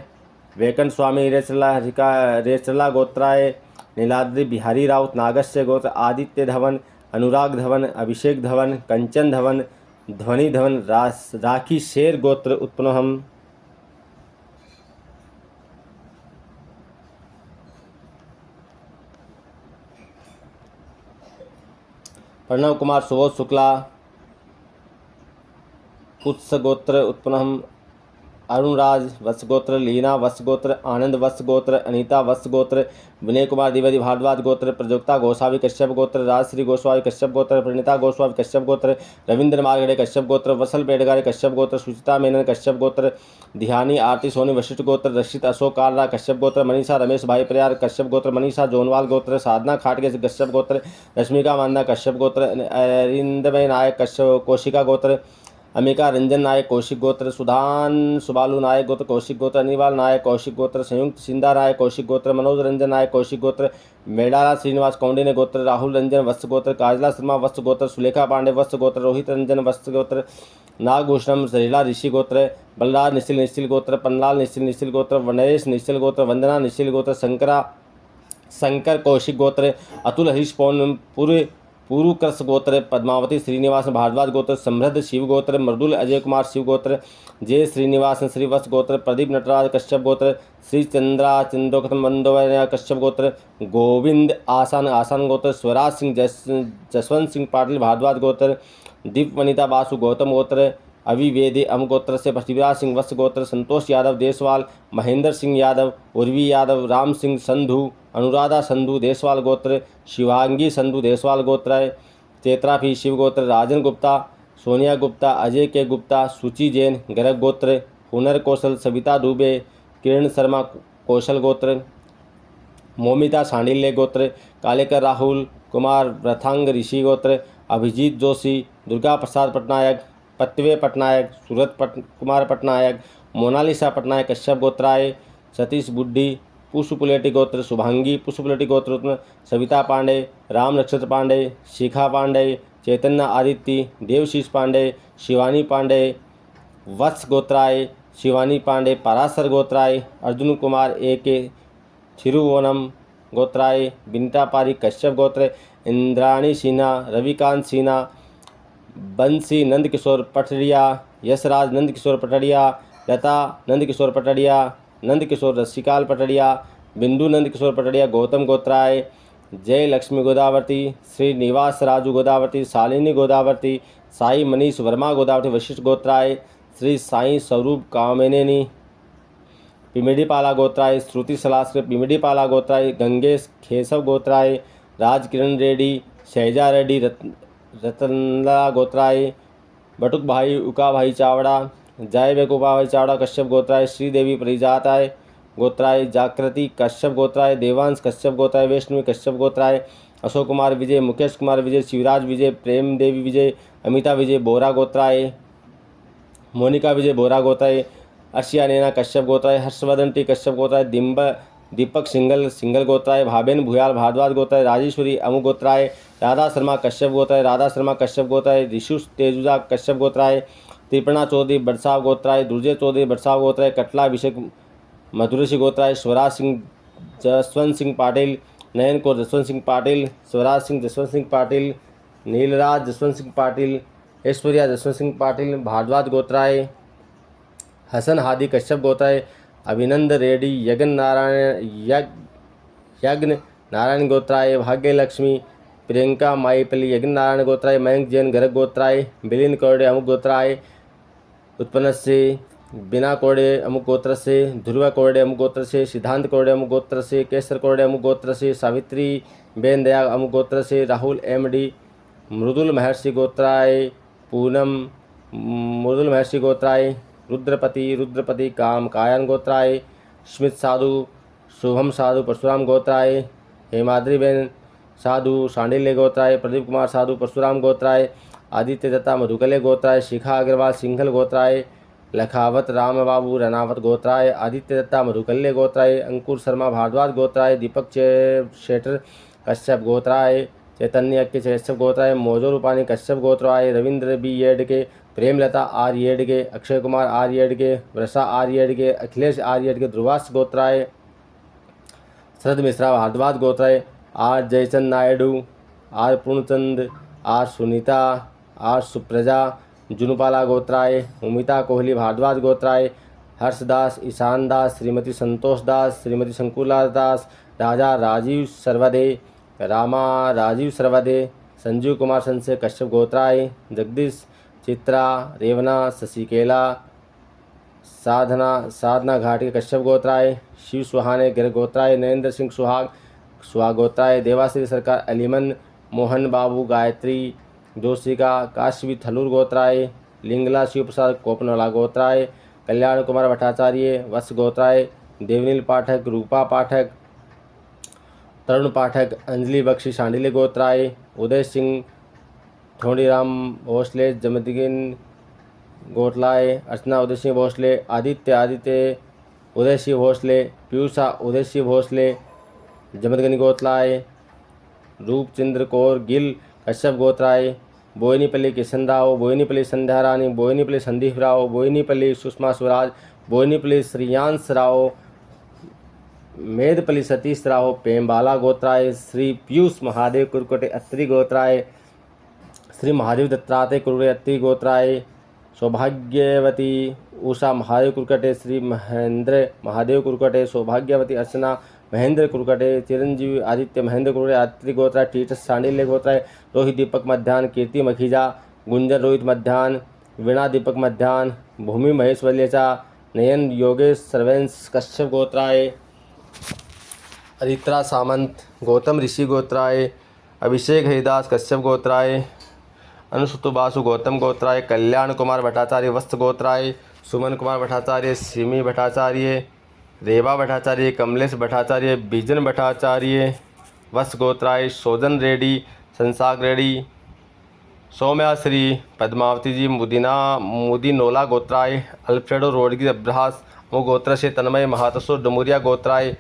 वैकंठ स्वामी रेचला गोत्राय नीलाद्रि बिहारी राउत नागस्य गोत्र आदित्य धवन अनुराग धवन अभिषेक धवन कंचन धवन ध्वनि धवन राखी शेर गोत्र उत्पन्नम प्रणव कुमार सुबोध शुक्ला कुत्स गोत्र उत्पन्नम अरुणराज वत्स गोत्र लीना वत्स गोत्र आनंद वत्स गोत्र अनीता वत्स गोत्र विनय कुमार द्विवेदी भारद्वाज गोत्र प्रजोक्ता गोसावी कश्यप गोत्र राजश्री गोस्वामी कश्यप गोत्र प्रणीता गोस्वामी कश्यप गोत्र रविंद्र मार्गड़े कश्यप गोत्र वसल पेडगारे कश्यप गोत्र सुचिता मेनन कश्यप गोत्र ध्यानी आरती सोनी वशिष्ठ गोत्र रक्षित अशोक कालरा कश्यप गोत्र मनीषा रमेश भाई प्रयार कश्यप गोत्र मनीषा जोनवाल गोत्र साधना खाटगे कश्यप गोत्र रश्मिका मान्ना कश्यप गोत्र अरिंदमय नायक कश्यप कोशिका गोत्र अमिका रंजन नायक कौशिक गोत्र, सुधान सुबालू नायक गोत्र कौशिक गोत्र, अनिवाल नायक कौशिक गोत्र, संयुक्त सिंधा नायक कौशिक गोत्र, मनोज रंजन नायक कौशिक गोत्र, मेडाला श्रीनिवास कौंडिन्य गोत्र, राहुल रंजन वत्स गोत्र, काजला शर्मा वत्स गोत्र, सुलेखा पांडे वत्स गोत्र, रोहित रंजन वत्स गोत्र, नागभूषणम सरीला ऋषि गोत्र, बलराज निश्चिल निश्चिल गोत्र, पन्नाल निश्चिल निश्चिल गोत्र, वनेश निश्चिल गोत्र, वंदना निश्चिल गोत्र, शंकर कौशिक गोत्र, अतुल हरीश पूर्व पुरुकृष गोत्र, पद्मावती श्रीनिवास भारद्वाज गोत्र, समृद्ध शिव गोत्र, मृदुल अजय कुमार शिव गोत्र, जय श्रीनिवास श्रीवत्स गोत्र, प्रदीप नटराज कश्यप गोत्र, श्री चंद्रा चंद्रोक्त मंदोवय कश्यप गोत्र, गोविंद आसान गोत्र, स्वराज सिंह जसवंत सिंह पाटिल भारद्वाज गोत्र, दीप वनिता बासु गौतम गोत्र, अविवेदी अम गोत्र से पृथ्वीराज सिंह वत्स गोत्र, संतोष यादव देसवाल, महेंद्र सिंह यादव, उर्वी यादव, राम सिंह संधू, अनुराधा संधू देसवाल गोत्र, शिवांगी संधू देसवाल गोत्र है, चेत्रा पी शिव गोत्र, राजन गुप्ता, सोनिया गुप्ता, अजय के गुप्ता, सूची जैन गर्ग गोत्र, हुनर कौशल सविता दुबे, किरण शर्मा कौशल गोत्र, मोमिता सांडिल्य गोत्र, कालेकर राहुल कुमार व्रथांग ऋषि गोत्र, अभिजीत जोशी, दुर्गा प्रसाद पटनायक, पत्वे पटनायक, सूरत कुमार पटनायक, मोनालिसा पटनायक कश्यप गोत्राय, सतीश बुड्ढी पुष्पपुलेटी गोत्र, शुभांगी पुष्पपुलेटी गोत्र, सविता पांडे, राम नक्षत्र पांडे, शिखा पांडे, चैतन्य आदित्य, देवशीष पांडे, शिवानी पांडे वत्स गोत्राय, शिवानी पांडे पराशर गोत्राय, अर्जुन कुमार ए के थिरुवनम गोत्राय, बिनिता पारिक कश्यप गोत्र, इंद्राणी सिन्हा, रविकांत सिन्हा, बंसी नंदकिशोर पटड़िया, यशराज नंदकिशोर पटड़िया, लता नंदकिशोर पटड़िया, नंदकिशोर रसिकाल पटड़िया, बिंदु नंदकिशोर पटड़िया, गौतम गोत्राय, जय लक्ष्मी गोदावती, श्रीनिवास राजू गोदावती, शालिनी गोदावती, साई मनीष वर्मा गोदावती वशिष्ठ गोत्राय, श्री साई स्वरूप कामिनेनी पिमिडीपाला गोत्राय, श्रुति सलास्कर पिमिडीपाला गोत्राय, गंगेश खेसव गोत्राय, राज किरण रेड्डी, शैजा रेड्डी रतनला गोत्राय, बटुक भाई उका भाई चावड़ा, जय बेकुबा भाई चावड़ा कश्यप गोत्राय, श्रीदेवी परिजाताय गोत्राय, जाकृति कश्यप गोत्राय, देवांश कश्यप गोत्राय, वैष्णवी कश्यप गोत्राय, अशोक कुमार विजय, मुकेश कुमार विजय, शिवराज विजय, प्रेम देवी विजय, अमिता विजय बोरा गोत्राय, मोनिका विजय बोरा गोत्राय, अर्शिया नैना कश्यप गोत्राय, हर्षवर्धन टी कश्यप गोत्राय, दीपक सिंगल गोत्राय, भाबेन भुयाल भारद्वाज गोत्राय, राजेश्वरी अमु गोत्राय, राधा शर्मा कश्यप गोत्राय, राधा शर्मा कश्यप गोत्राय, ऋषु तेजुजा कश्यप गोत्राय, त्रिपणा चौधरी बरसाव गोत्राय, दुर्जय चौधरी बरसाव गोत्राय, कटला अभिषेक मधुरसी गोत्राय, स्वराज सिंह जसवंत सिंह पाटिल, नयन कौर जसवंत सिंह पाटिल, स्वराज सिंह जसवंत सिंह पाटिल, नीलराज जसवंत सिंह पाटिल, ऐश्वर्या जसवंत सिंह पाटिल भारद्वाज गोत्राय, हसन हादी कश्यप गोत्राय, अभिनंद रेड्डी यज्ञ नारायण गोत्राय, भाग्य लक्ष्मी प्रियंका माईपल्ली यज्ञ नारायण गोत्राय, मयंक जैन गर्ग गोत्राय, बिलिन कौड़े अमुक गोत्राय, उत्पन्न से बिना कौड़े अमुक गोत्र से, ध्रुव कौड़े अमुक गोत्र से, सिद्धांत कौड़े अमुक गोत्र से, केसर कौड़े अमुक गोत्र से, सावित्री बेन दया अमुक गोत्र से, राहुल एमडी, मृदुल महर्षि गोत्राय, पूनम मृदुल महर्षि गोत्राय, रुद्रपति काम कायन गोत्राय, स्मित साधु, शुभम साधु परशुराम गोत्राय, हेमाद्री बेन साधु सांडिल्य गोत्राय, प्रदीप कुमार साधु परशुराम गोत्राय, आदित्य दत्ता मधुकले गोत्राय, शिखा अग्रवाल सिंघल गोत्राय, लखावत राम बाबू रनावत गोत्राय, आदित्य दत्ता मधुकल्य गोत्राय, अंकुर शर्मा भारद्वाज गोत्राय, दीपक शेटर कश्यप गोत्राय, चैतन्य के कश्यप गोत्राय, मोजो रूपानी कश्यप गोत्राय, Ravindra B Yedke, Premlata R Yedke, Akshay Kumar R Yedke, Vrisha R Yedke, Akhilesh R Yedke, ध्रुवास गोत्राय, शरद मिश्रा भारद्वाज गोत्राय, R Jaichand Naidu, R Purnachand, R Sunita, R Supraja Junupala गोत्राय, उमिता कोहली भारद्वाज गोत्राय, हर्षदास ईशान दास, श्रीमती संतोष दास, श्रीमती शंकुला दास, राजा राजीव सर्वदे, रामा राजीव सर्वदे, संजीव कुमार संशय कश्यप गोत्राय, जगदीश चित्रा रेवना शशिकेला, साधना घाटी कश्यप गोत्राय, शिव सुहाने गिर गोत्राय, नरेंद्र सिंह सुहाग गोत्राय, देवाश्री सरकार अलीमन, मोहन बाबू गायत्री जोशी का काशवी थलूर गोत्राय, लिंगला शिव प्रसाद कोपनवाला गोत्राय, कल्याण कुमार भट्टाचार्य वत्स गोत्राय, देवनील पाठक, रूपा पाठक, तरुण पाठक, अंजलि बख्शी शांडिल्य गोत्राय, उदय सिंह, थोड़ीराम भोसले, जमदगिन गोटलाए, अर्चना उदय सिंह भोसले, आदित्य उदय सिंह भोसले, पीयूषा उदय सिंह भोसले, जमदग्नि गोतलाए, रूपचंद्र कौर गिल कश्यप गोत्राए, बोयनीपल्ली किशन राव, बोयनीपल्ली संध्या रानी, बोयनीपल्ली संदीप राव, बोयनीपल्ली सुषमा स्वराज, बोयनीपल्ली श्रेयांश राव, मेदपल्ली सतीश राव, पेमबाला गोत्राए, श्री पीयूष महादेव कुरकोटे अत्रि गोत्राए, श्री महादेव दत्तात्रेय कुरकोटे अत्रि गोत्राए, सौभाग्यवती उषा महादेव कुरकटे, श्री महेंद्र महादेव कुरकटे, सौभाग्यवती अर्चना महेंद्र कुरकटे, चिरंजीवी आदित्य महेंद्र कुरकटे अत्रि गोत्राए, टीटस सांडिल्य गोत्राए, रोहित दीपक मध्यान, कीर्ति मखीजा, गुंजन रोहित मध्यान, वीणा दीपक मध्यान, भूमि महेश वल्यचा, नयन योगेश सर्वेंश कश्यप गोत्राए, अरित्रा सामंत गौतम ऋषि गोत्राए, अभिषेक हरिदास कश्यप गोत्राए, अनुसुतु बासु गौतम गोत्राए, कल्याण कुमार भट्टाचार्य वस्त्र गोत्राए, सुमन कुमार भट्टाचार्य, सिमी भट्टाचार्य, रेवा भट्टाचार्य, कमलेश भट्टाचार्य, बिजन भट्टाचार्य वस्त्र गोत्राए, सोजन रेड्डी, संसाग रेड्डी, सौम्याश्री, पद्मावती जी मुदिनोला गोत्राए, अल्फ्रेडो रोडगी अब्राहस गोत्र से तन्मय महातसो डुमरिया गोत्राए,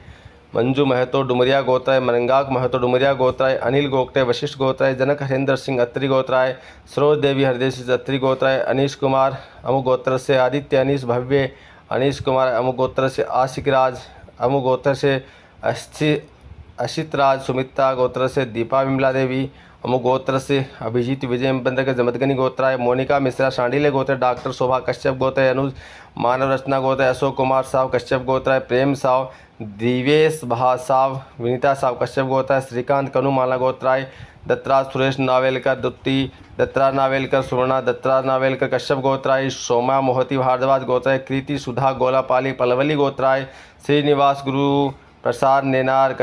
मंजू महतो डुमरिया गोत्राए, मरंगाक महतो डुमरिया गोत्राए, अनिल गोगटे वशिष्ठ गोत्राए, जनक हरेंद्र सिंह अत्रि गोत्राए, सरोज देवी हरदेश अत्रि गोत्राए, अनीश कुमार अमु गोत्र से आदित्य अनीश भव्य, अनीश कुमार अमु गोत्र से आशिक राज, अमु गोत्र से अशित राज, सुमित्रा गोत्र से दीपा विमला देवी, अमु गोत्र से अभिजीत विजय बंदर के जमदग्नि गोत्राए, मोनिका मिश्रा शांडिल्य गोत्र, डॉक्टर शोभा कश्यप गोत्र, अनुज मानव रचना गोत्र, अशोक कुमार साव कश्यप गोत्र, प्रेम साव, दिवेश भासाव, विनीता साव कश्यप गोत्र, श्रीकांत कनुमाला गोत्राय, दत्तराज सुरेश नावेलकर दुत्ती, दत्तराज नावेलकर सुवर्णा, दत्तराज नावेलकर कश्यप गोत्राय, सोमा मोहती भारद्वाज गोत्राय, कृति सुधा गोलापाली पलवली गोत्राय, श्रीनिवास गुरु प्रसाद नेनार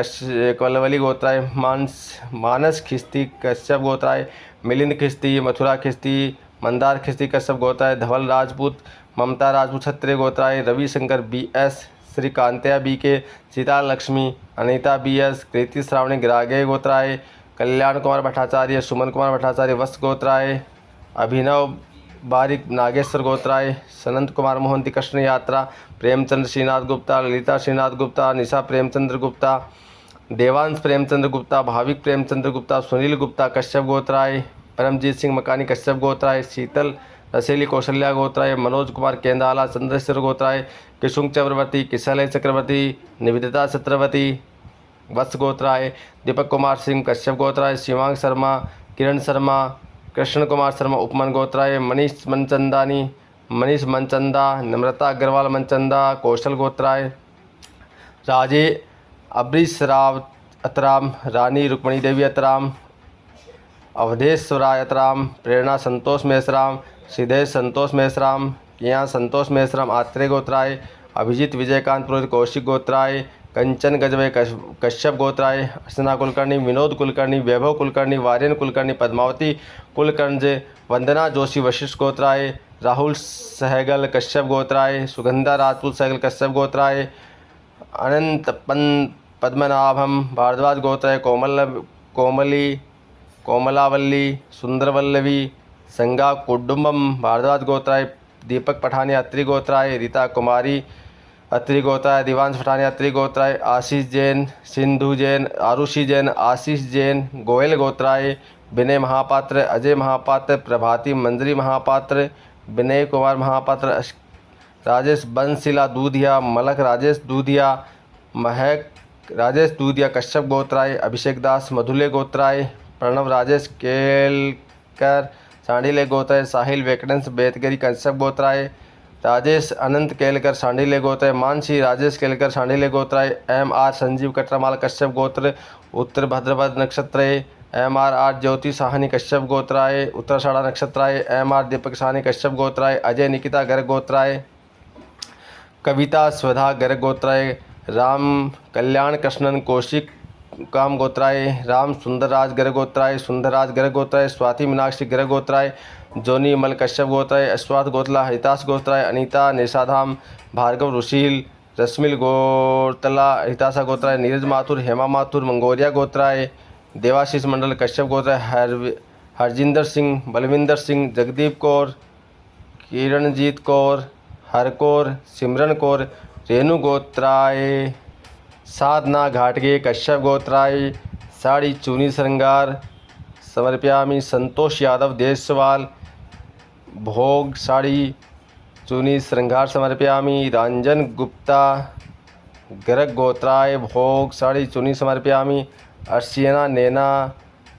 कलवली गोत्राय, मानस खिस्ती कश्यप गोत्राय, मिलिंद खिस्ती, मथुरा खिस्ती, मंदार खिस्ती कश्यप गोत्राय, धवल राजपूत, ममता राजपूत क्षत्रिय गोत्राय, Ravishankar BS, Shri कांत्या BK, Sita Lakshmi, Anita BS, कृति श्रावणी ग्रागे गोत्राय, कल्याण कुमार भट्टाचार्य, सुमन कुमार भट्टाचार्य वस्त्र गोत्राय, अभिनव बारिक नागेश्वर गोत्राय, सनंत कुमार मोहंती कृष्ण यात्रा, प्रेमचंद्र श्रीनाथ गुप्ता, ललिता श्रीनाथ गुप्ता, निशा प्रेमचंद्र गुप्ता, देवांश प्रेमचंद्र गुप्ता, भाविक प्रेमचंद्र गुप्ता, सुनील गुप्ता कश्यप गोत्राय, परमजीत सिंह मकानी कश्यप गोत्राय, शीतल रसेली कौशल्या गोत्राय, मनोज कुमार केंदाला चंद्रेश्वर गोत्राय, किशुंग चक्रवर्ती, किसलय चक्रवर्ती, निवेदिता चक्रवर्ती वत्स गोत्राय, दीपक कुमार सिंह कश्यप गोत्राय, शिवांग शर्मा, किरण शर्मा, कृष्ण कुमार शर्मा उपमन गोत्राय, मनीष मनचंदा, नम्रता अग्रवाल मनचंदा कौशल गोत्राय, राजे अबरीश राव अतराम, रानी रुक्मणी देवी अतराम, अवधेश्वराय अतराम, प्रेरणा संतोष मेसराम, सिद्धेश संतोष मेसराम, किया संतोष मेसराम आत्रेय गोत्राय, अभिजीत विजयकांत पुरोहित कौशिक गोत्राय, कंचन गजवे कश्यप गोत्राय, अर्चना कुलकर्णी, विनोद कुलकर्णी, वैभव कुलकर्णी, वार्यन कुलकर्णी, पद्मावती कुलकर्णी, वंदना जोशी वशिष्ठ गोत्राय, राहुल सहगल कश्यप गोत्राय, सुगंधा राजपूत सहगल कश्यप गोत्राय, अनंत पद्मनाभम भारद्वाज गोत्राय, कोमलावल्ली सुंदरवल्लवी संगा कुडुम्बम भारद्वाज गोत्राय, दीपक पठानी अत्रि गोत्राय, रीता कुमारी अत्रि गोत्राय, दिवांश पठानी अत्रि गोत्राय, आशीष जैन, सिंधु जैन, आरुषि जैन, आशीष जैन गोयल गोत्राय, विनय महापात्र, अजय महापात्र, प्रभाती मंजरी महापात्र, विनय कुमार महापात्र, राजेश बंसीला दूधिया, मलक राजेश दूधिया, महक राजेश दूधिया कश्यप गोत्राय, अभिषेक दास मधुले गोत्राय, प्रणव राजेश केलकर सांडिल्य गोत्राय, साहिल वेकडेंस बेतगरी कश्यप गोत्राय, राजेश अनंत केलकर सांडिल्य गोत्राय, मानसी राजेश केलकर सांडिल्य गोत्राय, MR संजीव कटरामाल कश्यप गोत्र उत्तर भद्रपद नक्षत्राय, MR ज्योति साहनी कश्यप गोत्राय, उत्तराषाढ़ा नक्षत्राय, MR दीपक साहनी कश्यप गोत्राय, अजय निकिता गर्ग गोत्राय, कविता स्वधा गर्ग गोत्राय, राम कल्याण कृष्णन कौशिक काम गोत्राय, राम सुंदरराज गर्ग गोत्राय, सुंदरराज गर्ग गोत्राय, स्वाति मीनाक्षी गर्ग गोत्राय, जोनी मल कश्यप गोत्राय, अश्वाथ गोतला हरितास गोत्राय, अनीता निशाधाम, भार्गव रुशील, रश्मिल गोतला हितासा गोत्राय, नीरज माथुर, हेमा माथुर मंगोरिया गोत्राय, देवाशीष मंडल कश्यप गोत्राय, हरजिंदर सिंह, बलविंदर सिंह, जगदीप कौर किरणजीत कौर, हर कौर, सिमरन कौर, रेणु गोत्राय, साधना घाटगे, कश्यप गोत्राय, साड़ी चूनी श्रृंगार समर्पयामि। संतोष यादव देशवाल, भोग साड़ी चूनी श्रृंगार समर्पयामि। रंजन गुप्ता गर्ग गोत्राय, भोग साड़ी चूनी समर्पयामि। अर्शियना नैना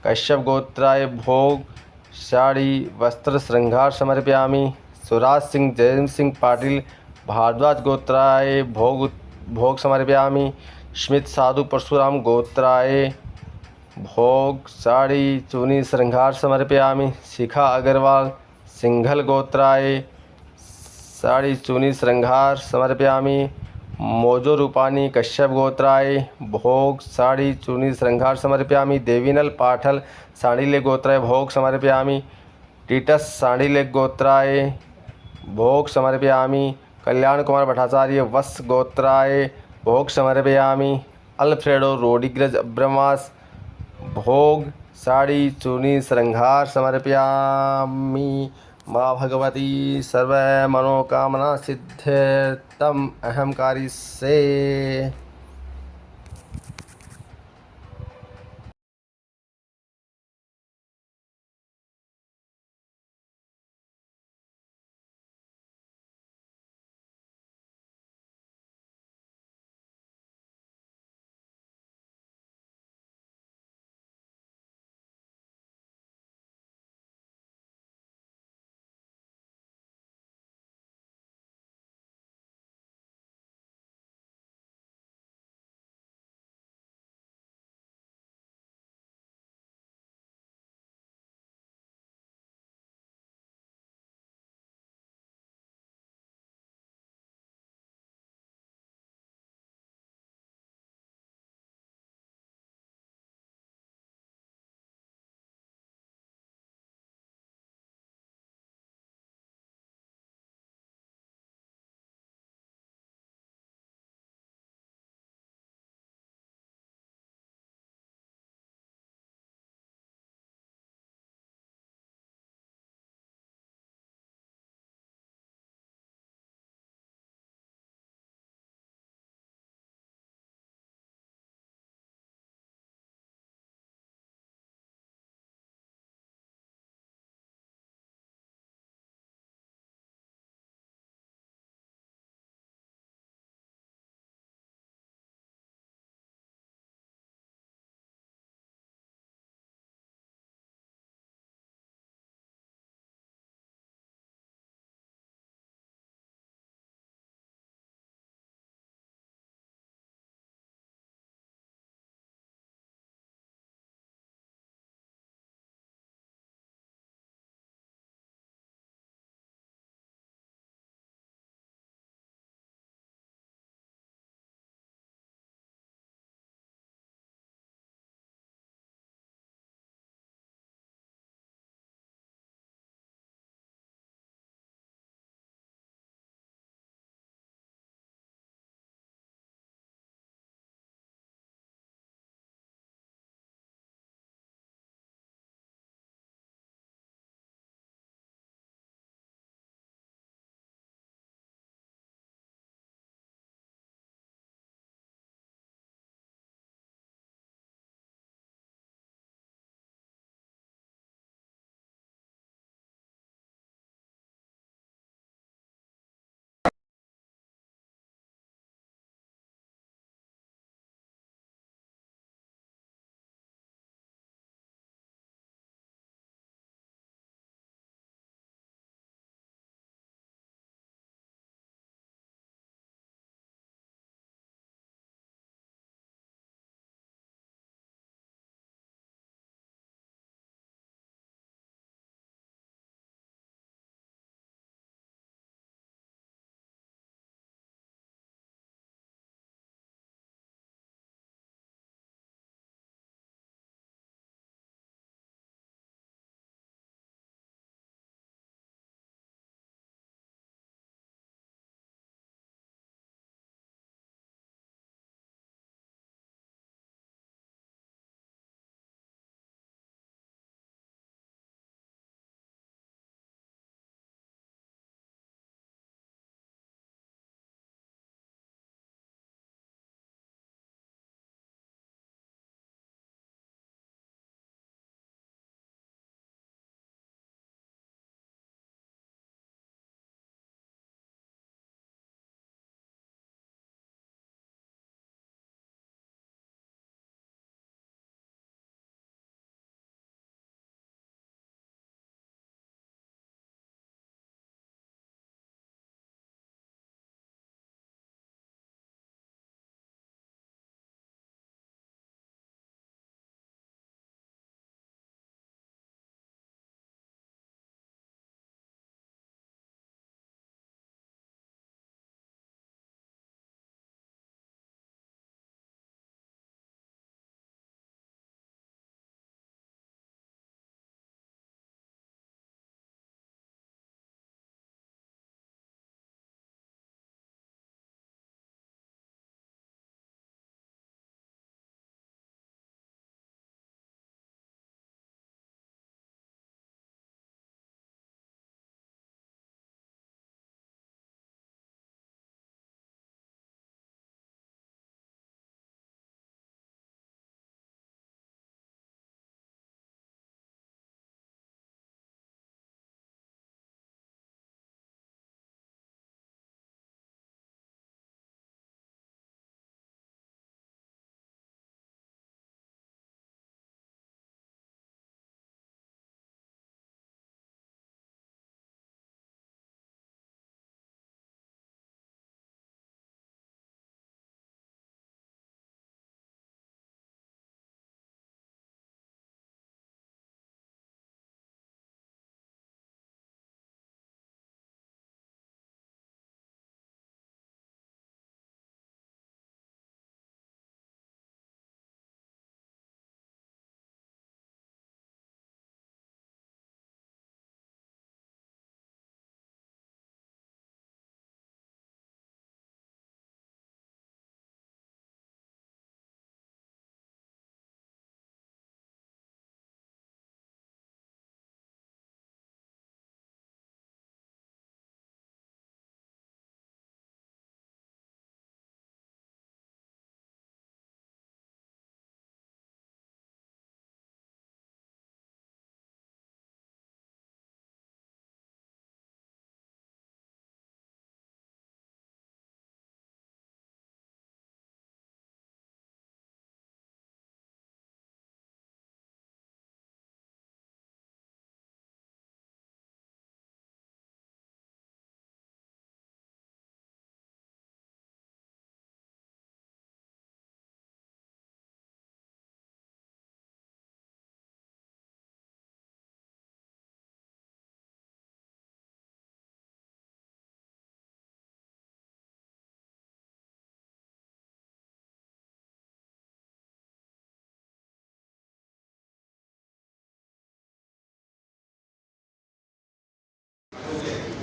कश्यप गोत्राय, भोग साड़ी वस्त्र श्रृंगार समर्पयामि। सुराज सिंह जयंत सिंह पाटिल भारद्वाज गोत्राय, भोग समर्पयामि। स्मित साधु परशुराम गोत्राय, भोग साड़ी चूनी श्रृंगार समर्पयामि। शिखा अग्रवाल सिंघल गोत्राय, साड़ी चूनी श्रृंगार समर्पयामि। मोजो रूपानी कश्यप गोत्राय, भोग साड़ी चूनी श्रृंगार समर्पयामि। देवीनल पाठल साड़ीले गोत्राय, भोग समर्पयामि। टीटस साड़ीले गोत्राय, भोग समर्पयामि। कल्याण कुमार भट्टाचार्य वत्स गोत्राय, भोग समर्पयामि। अल्फ्रेडो रोड्रिगेज अब्रामास, भोग साड़ी चूनी श्रृंगार समर्पयामि। माँ भगवती सर्व मनोकामना सिद्ध्यर्थम अहंकारी से।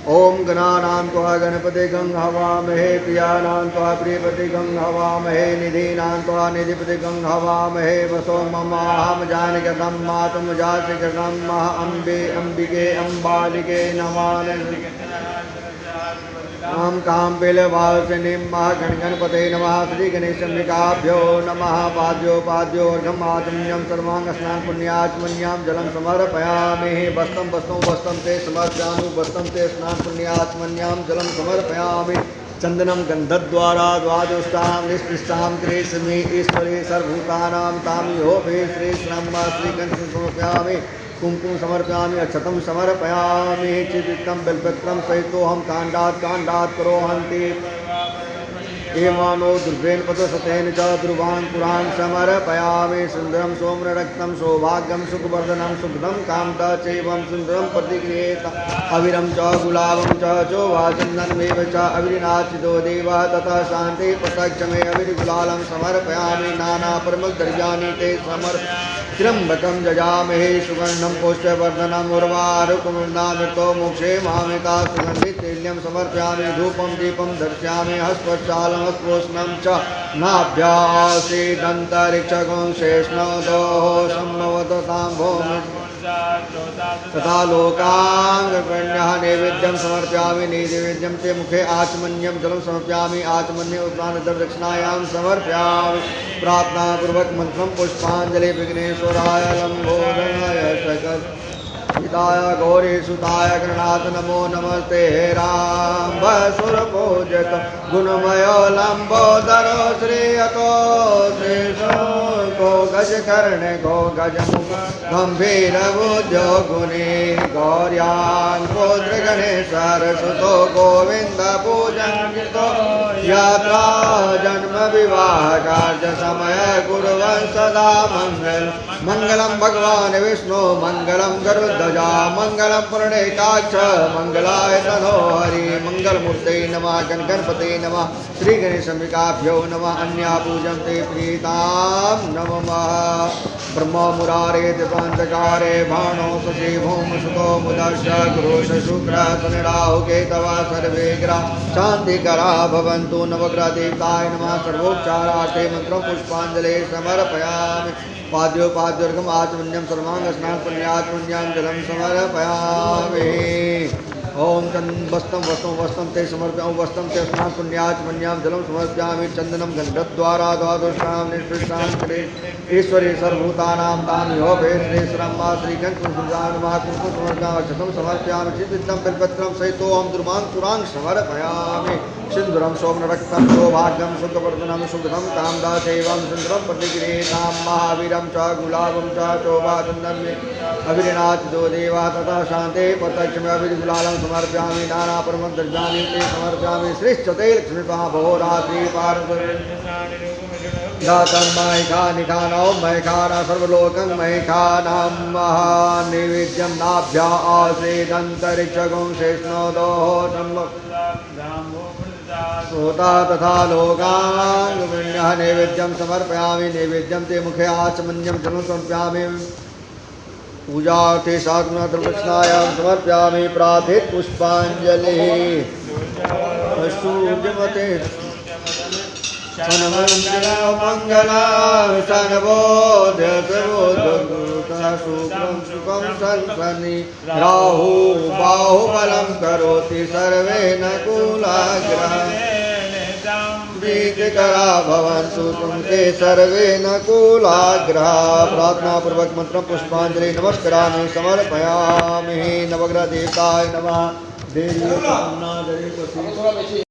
ओम गणानां त्वा गणपतिगं हवामहे प्रियाणां त्वा प्रियपतिगं हवामहे निधीनां त्वा निधिपतिगं हवामहे वसो ममाहं जानकीगं मातुं जातिगं अम्बे अम्बिके अम्बालिके नमामि ओम काम्बिलवासिनीं गणगणपते नमः श्रीगणेशम्बिकाभ्यो नमः पाद्यो पाद्यो अर्घमाचम्यं सर्वाङ्गस्नान पुण्याचमन्यां जलं समर्पयामि वस्तं वस्तं वस्तं ते समर्पयामि वस्तं ते स्नान पुण्याचमन्यां जलं समर्पयामि चंदनम गंधद्वारा द्वादुष्टां निष्पृष्टां त्रिस्मी ईश्वरे सर्वभूतानां तामिहोभे श्रीश्रम्मा श्रीगणेशं समर्पयामि कुमकुम समर्पयामि अक्षतम समर्पयामि चित्तं बिल्पत्रं सहितोऽहं काण्डात् करोहन्ति एमानो दुर्भेन पदसतेन च ध्रुवान् पुरान् समर्पयामि सुन्दरं सोम्ररक्तं सौभाग्यं सुखवर्धनं सुखदं कामदा चैवं सुन्दरं प्रतिगृहेत अविरं च गुलाबं च चोवाचन्दनमेव च अविरिनाचितो देवः ततः शान्ति प्रत्यक्षमे अविरिगुलालं समर्पयामि नानापरमद्रव्याणि ते त्र्यम्बकं जजामहे सुगन्धं पुष्पवर्धनम् उर्वारुकमृदामृतो मोक्षे मामिता सुगन्धितैल्यं समर्पयामि धूपं दीपं दर्शयामि हस्पशालं हस्तपोष्णं च नाभ्यासीदन्तरिक्षगं शेष्णोदोः सम्भवतां भूमि तथा लोकांगण्यः नैवेद्यं समर्पयामि नैवेद्यं ते मुखे आचमन्यं जलं समर्पयामि आचमन्ये उत्तानदक्षिणायां समर्पयामि प्रार्थनापूर्वक मंत्रं पुष्पांजलि विघ्नेश्वराय लंबोदराय सकल हिताय गौरी सुताय गणनाथ नमो नमस्ते राम सुर पूजित गुणमय लंबोदरो श्रीयतो श्रीशो गो गज कर्ण गो गज मुख गंभीर बुद्धो गुणी गौर्यान रुद्र गणेश्वर सुतो गोविंद पूजन कृतो यात्रा जन्म विवाह कार्य समय कुर्वन् सदा मंगल मंगलम भगवान विष्णु मंगलम गरुध्वजा मंगलम पुंडरीकाक्ष मंगलाय तनो हरि मंगलमूर्ते नमः गणपते नमः श्री गणेशम्बिकाभ्यो नमः अन्या पूजन्ते प्रीतां नमः ब्रह्म मुरारे दिपांतकारे भाणो शशि भूम सुतो मुदर्श गुरुश शुक्र शनिराहु केतवा सर्वे ग्रह शांतिकरा भवन्तु नवग्रह देवताय नमः सर्वोपचारार्थे मंत्रं पुष्पांजलि समर्पयामि पाद्योपाद्योर्घम आचमन्यं सर्वांग स्नान पुण्याचमन्यां जलं समर्पयामि ओम वस्तं वस्तं वस्तं ते समर्पयामि वस्तं ते स्नान पुण्याचमन्यां जलं समर्पयामि चंदनं गन्धद्वारा द्वादशां निष्पृष्टां ईश्वरी सर्वभूतानां तामिहो भे श्रीश्रम्मा श्रीगणपतिं समर्पयामि समर्पयामि चित्तं बिल्पत्रं सहितोऽहं दुर्वान् पुरान् समर्पयामि सिंदूरं सोमरक्तं सौभाग्यं सुखवर्धनं सुखदं कामदा चैवं सुन्दरं प्रतिगृहीतां महावीरं च गुलाबं च चोभाचन्दन्मे अविरिणाचितो देवा तथा शान्ते प्रत्यक्षमे अविरिगुलालं समर्पयामि नानापरमद्रव्याणि ते समर्पयामि श्रीश्चते लक्ष्मीपा भोरात्रि दातं मयिखानिखानौ मयिखाना सर्वलोकं मयिखानां महानिवेद्यं नाभ्या आसीदन्तरिक्षगुं शेष्णोदोः श्रोता तथा लोकांगण्यः नैवेद्यं समर्पयामि नैवेद्यं ते मुखे आचमन्यं जलं समर्पयामि पूजार्थे साधनाद्रदक्षिणायां समर्पयामि प्रार्थित पुष्पांजलिः सूर्यमते मंगलां सर्वोदय शुक्रं सुखं संसनि राहु बाहुबलं करोति सर्वेण कुलाग्रह प्रीतिकरा भवन्तु तुमते सर्वेण कुलाग्रह प्रार्थना पूर्वक मंत्र पुष्पांजलि नमस्करामि समर्पयामि नवग्रह देवताय नमः देवी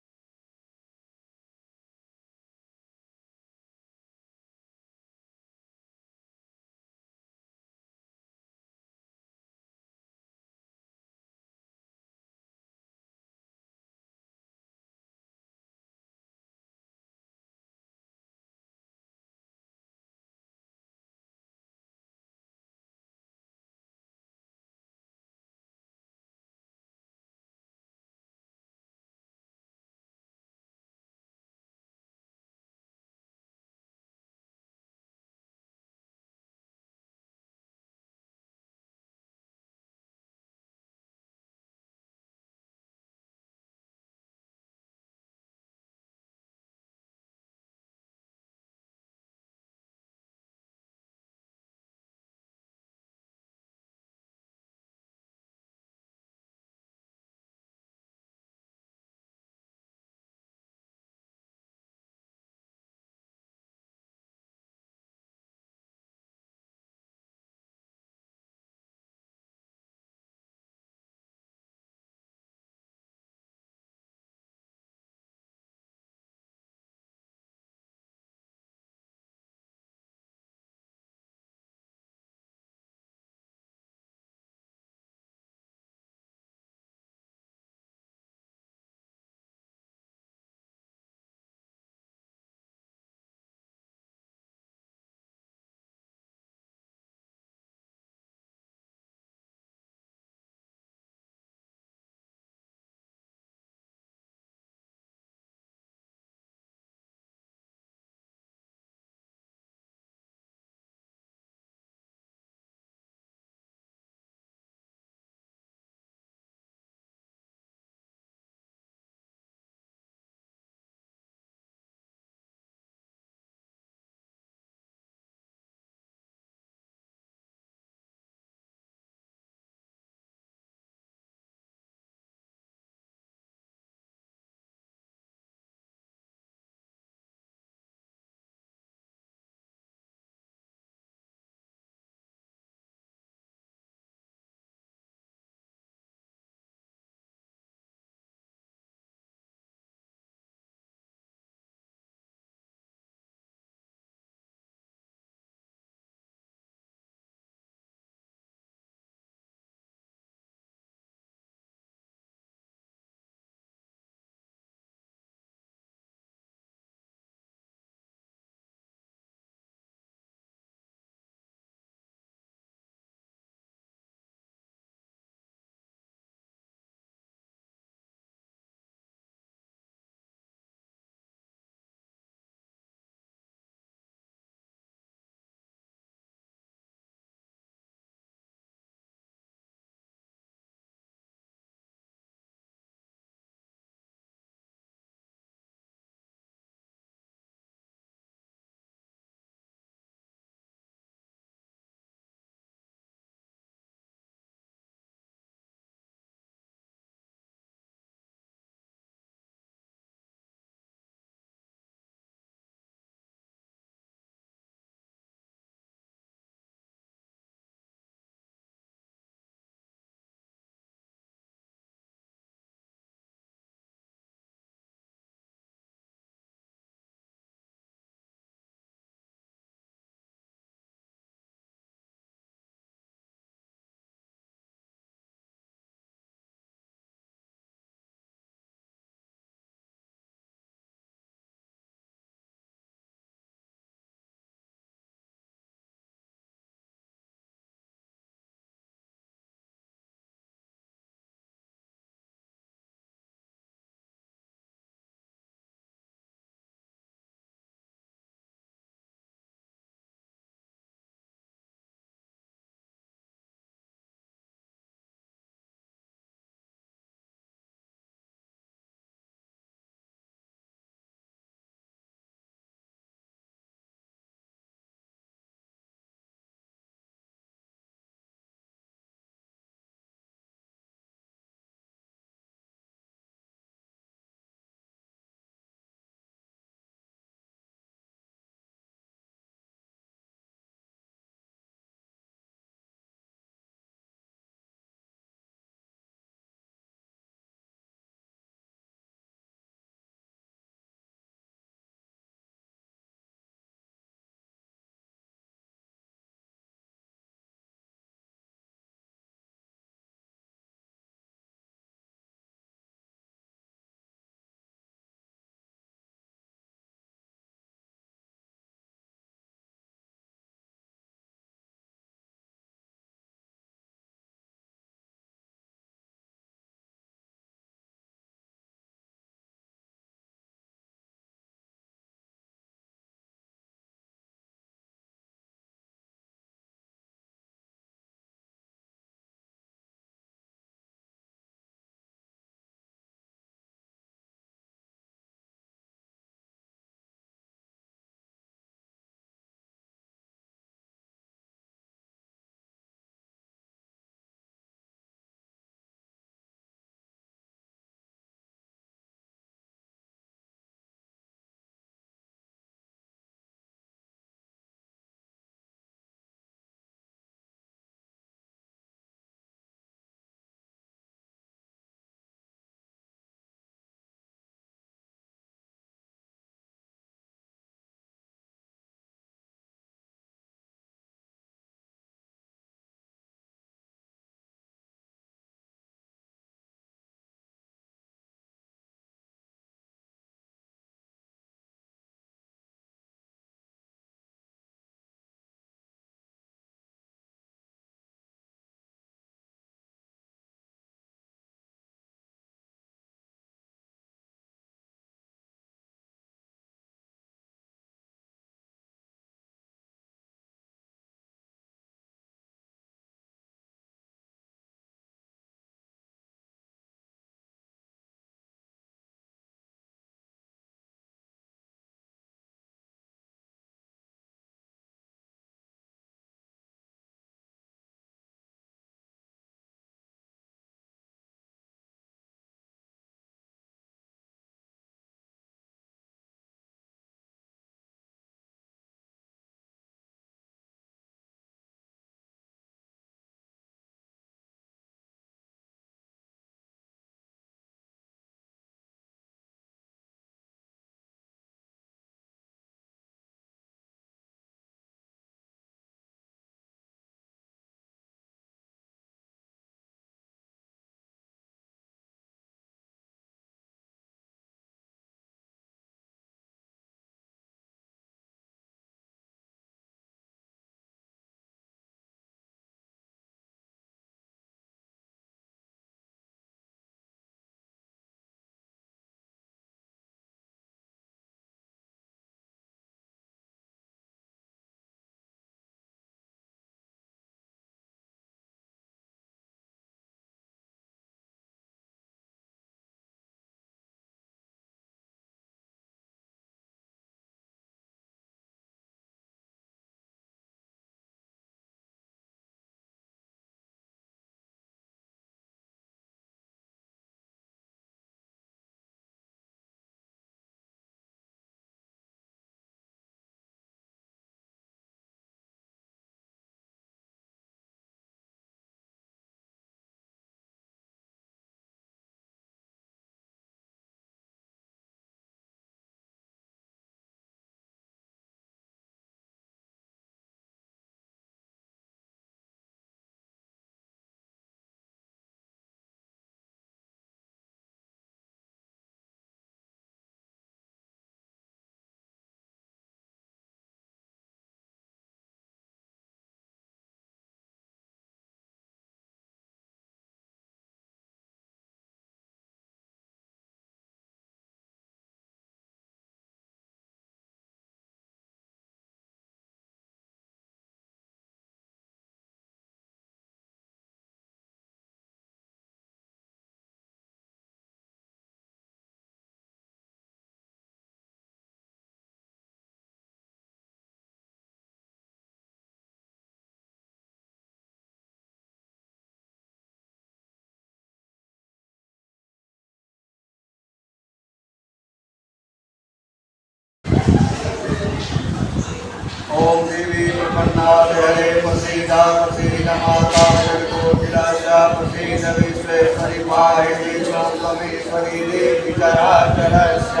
देवी प्रपन्नाथ हरे प्रसीद प्रसीद माता जगतोऽखिलाशा प्रसीद विश्वेश्वरि पाहि देशोत्तमेश्वरि देवी चराचरस्य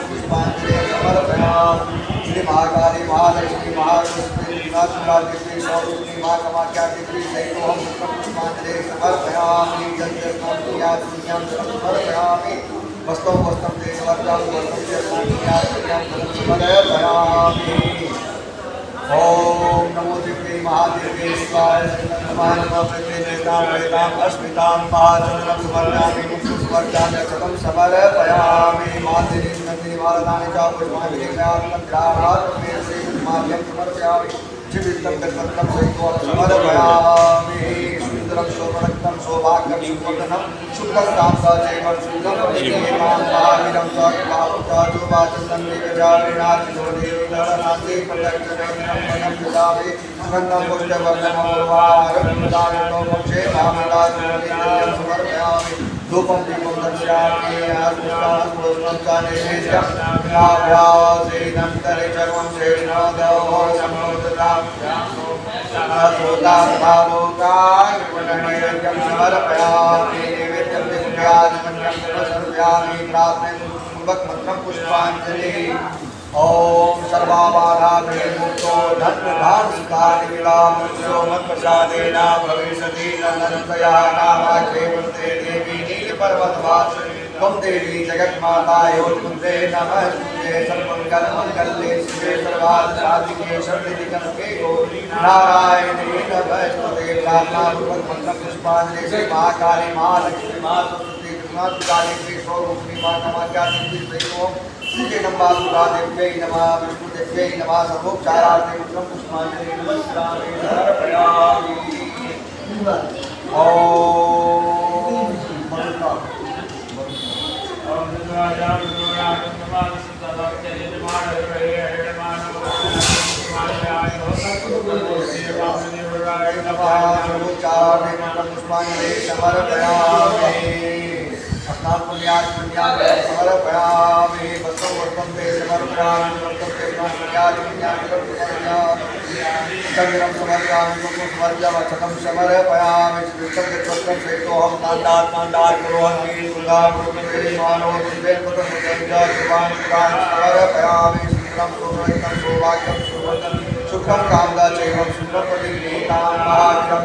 पुष्पाञ्जलिं समर्पयामि। श्री महाकाली महालक्ष्मी महासरस्वती देवी स्वरूपिणी महाकामाख्या देवी सहितोऽहं पुष्पाञ्जलिं समर्पयामि। जलजलमूर्तियां समर्पयामि। वस्तु वस्त्रं ते समर्पयामि। वस्त्रं च समर्पयामि। ओम नमो देवी महादेवी शिवाय नमः। नमः अस्मितां महाचरणं समर्पयामि। मुक्तिस्वर्गाय शतं समर्पयामि। मातृ नन्दिनी भारतानि च पुष्पाणि विनिमयामि। ग्राहात्मे श्रीमार्यं समर्पयामि। जीवितं गतवन्तं सहितं समर्पयामि। सुन्दरं शोभरक्तं सौभाग्यं सुवर्णं शुक्लं कान्ताचैवं शुद्धं श्रीमान् महावीरं च कापुचाचुवाचन्दं निगजाविनाथिनोदेवी नरनाथि प्रदक्षिणं ददामि। सुगन्धं पुष्पवर्धनमोर्वारं दामिनो मोक्षे मामदाचरणं समर्पयामि। धूपं दीपं दर्शयामि। आत्मस्तास्मोष्णं च नैवेद्यं नाभ्यासेनं तरिचर्वं शेषनादो सम्मोदतां सोदालोकाय नैवेद्यं समर्पयामि। नैवेद्यं दिव्यादिमन्यं समर्पयामि। प्रार्थनापूर्वक मन्त्रं पुष्पाञ्जलि। ओम सर्वाबाधाभिर्मुक्तो धन्यधान्यकारिविलामुक्षो मत्प्रसादेन भविष्यति नन्दनतया कामाक्षेमन्ते देवी नीलपर्वतवासिनी त्वं देवी जगन्माता योऽस्तुते नमस्ते। सर्वमङ्गलमङ्गल्ये शिवे सर्वार्थसाधिके शरण्ये गौरी नारायणे नमस्ते। प्रार्थनापूर्वक मन्त्रं पुष्पाञ्जलि। श्री महाकाली महालक्ष्मी महासरस्वती त्रिपुरारी श्री स्वरूपिणी महाकामाख्या देवी सहितों श्रीजगदम्बा देव्यै नमः। विष्णुदेव्यै नमः। सर्वोपचारार्थे मुद्रं पुष्पाञ्जलिं नमस्कारामि समर्पयामि। सर्वोपचारार्थे मुद्रं पुष्पाञ्जलिं समर्पयामि। अस्नान् पुण्यात्मन्यान् समर्पयामि। वस्त्रं वस्त्रं ते समर्पयामि। वस्त्रं ते पुण्यात्मन्यान् समर्पयामि। चन्द्रं समर्पयामि। कुङ्कुमं समर्पयामि। क्षतं समर्पयामि। श्रीकृतं यद्वस्त्रं सहितोऽहं ताण्डात् कुर्वन्ति तुङ्गापुरुषे मानो दिव्यैर्पतमुदञ्जान् समर्पयामि। शुक्रं सुवर्णं सौभाग्यं सुवर्णं शुक्रं कामदा चैवं शुक्रं प्रतिगृहीतां महावीरं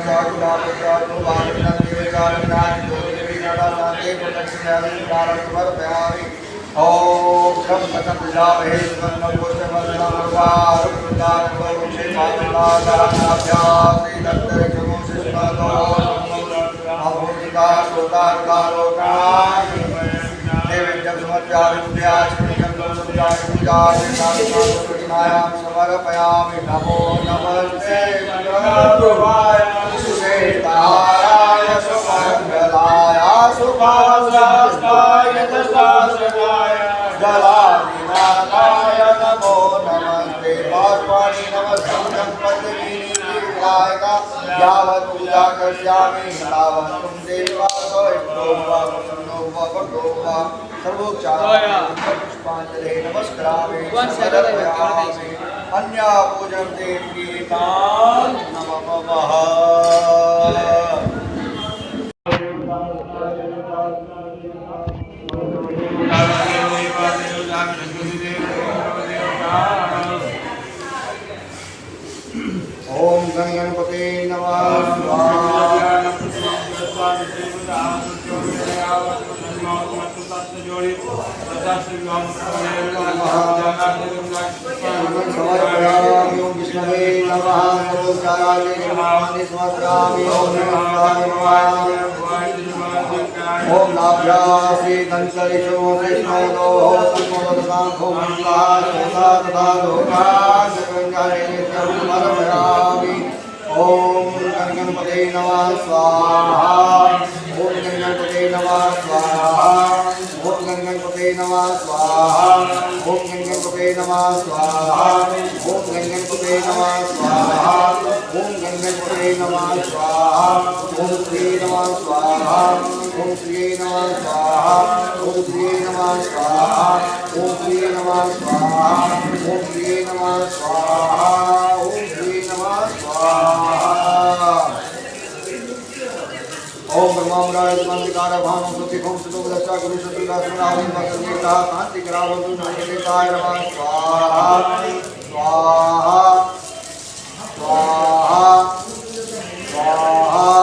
समर्पयामि। ओम ब्रह्मचं विजामहे सुगन्धं पुष्पवर्धनं उर्वारुकं क्षेमाभ्यासी दत्तरिक्षमो शिष्मतो अभूतिका श्रोतार्कालोकानि नैवेद्यं समर्पयामि। पूजायां समर्पयामि। नमो नमस्ते मंगलरूपाय सुशेषधाराय सुमङ्गलाय सुभासास्ताय दशासनाय जलाधिनाथाय नमो नमस्ते। बाष्पाणि नमस्तं पद्मिनीलाय यावत् पूजा करिष्यामि तावत् त्वं देवा सर्वोपचारार्थं पुष्पाञ्जलिं नमस्कारामि समर्पयामि। अन्या पूजं देवीतां नमः। ओम गणपते नमः। समर्पयामि। ओम विष्णवे नमः। सर्वोपचाराय नमः समर्पयामि। ओम नमः ओम नाभ्यासी कंसरिषो कृष्णोदो तन्मोदकांखो मंगलाय सोदा तथा लोकान् गंगारेत्यं समर्पयामि। ओम गणपते नमः स्वाहा। ओम गणपते नमः स्वाहा। ओम गणपते नमः स्वाहा। ओम गणपते नमः स्वाहा। ओम गणपते नमः स्वाहा। ओम गणपते नमः स्वाहा। ओम श्री नमः स्वाहा। ओम श्री नमः स्वाहा ओम श्री नमः स्वाहा ओम श्री नमः स्वाहा ओम श्री नमः स्वाहा ओम श्री नमः स्वाहा ओम ब्रह्मांडाय मंदिकार भानु सुखिभुं सुदुर्दशा गुरु सुदुर्दशनारि वसुदेता शांति करावतु नमस्तेताय नमः स्वाहा स्वाहा स्वाहा स्वाहा स्वाहा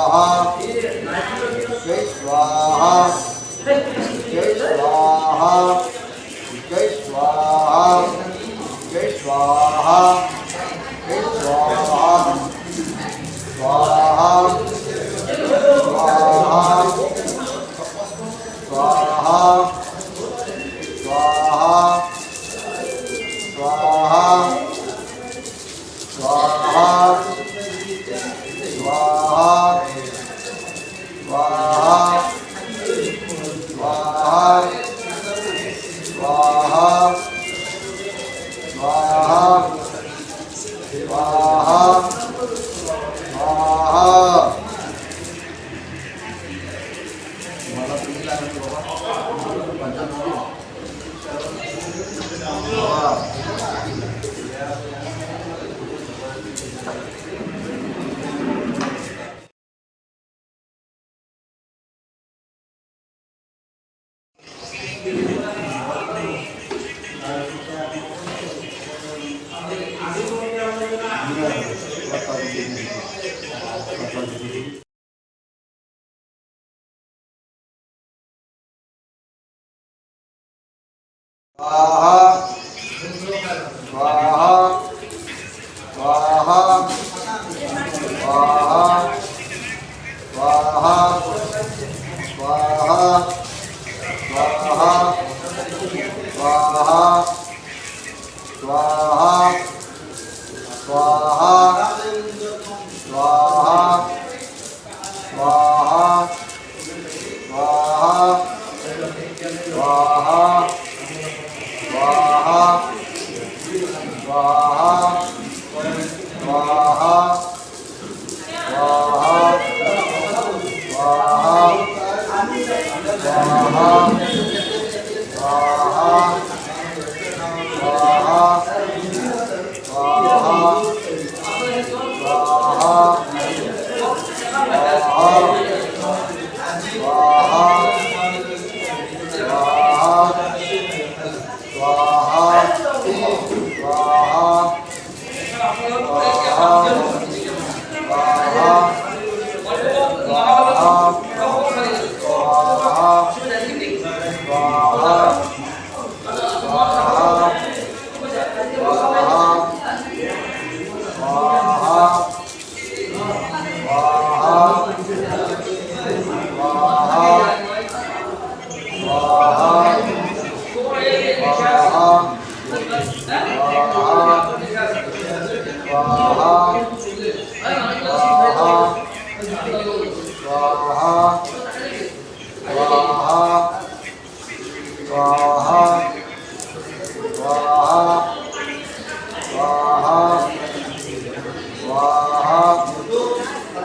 स्वाहा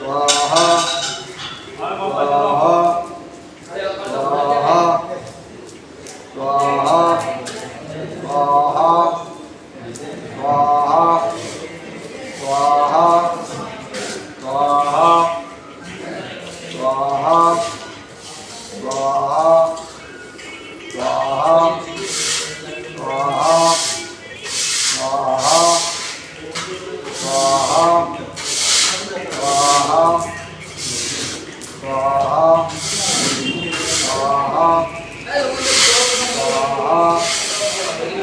स्वाहा स्वाहा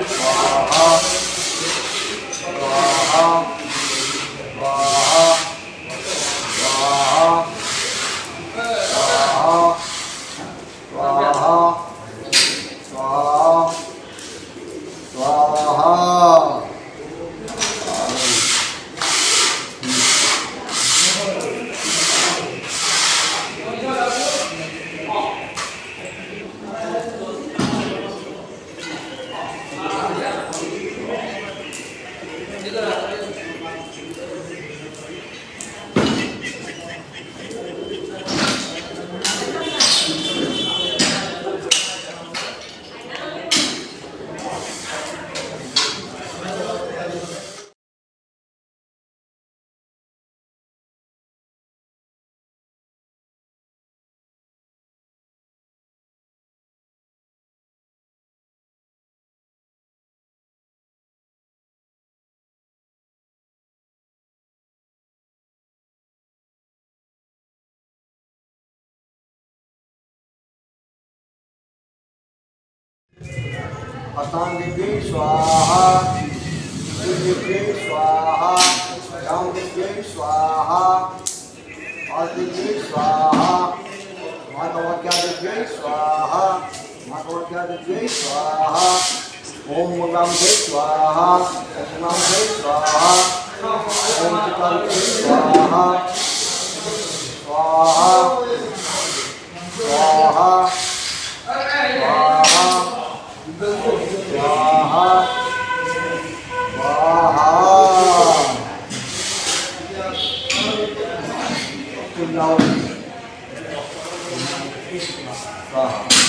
स्वाहा स्वाहा स्वाहा स्वाहा स्वाहा स्वाहा अतांगिके स्वाहा दिव्ये स्वाहा रामदिव्ये स्वाहा आदित्ये स्वाहा मातवाक्यादित्ये स्वाहा मातवाक्यादित्ये स्वाहा ओम मूलांबे स्वाहा दक्षिणांबे स्वाहा ओम चितांबे स्वाहा स्वाहा स्वाहा स्वाहा स्वाहा स्वाहा स्वाहा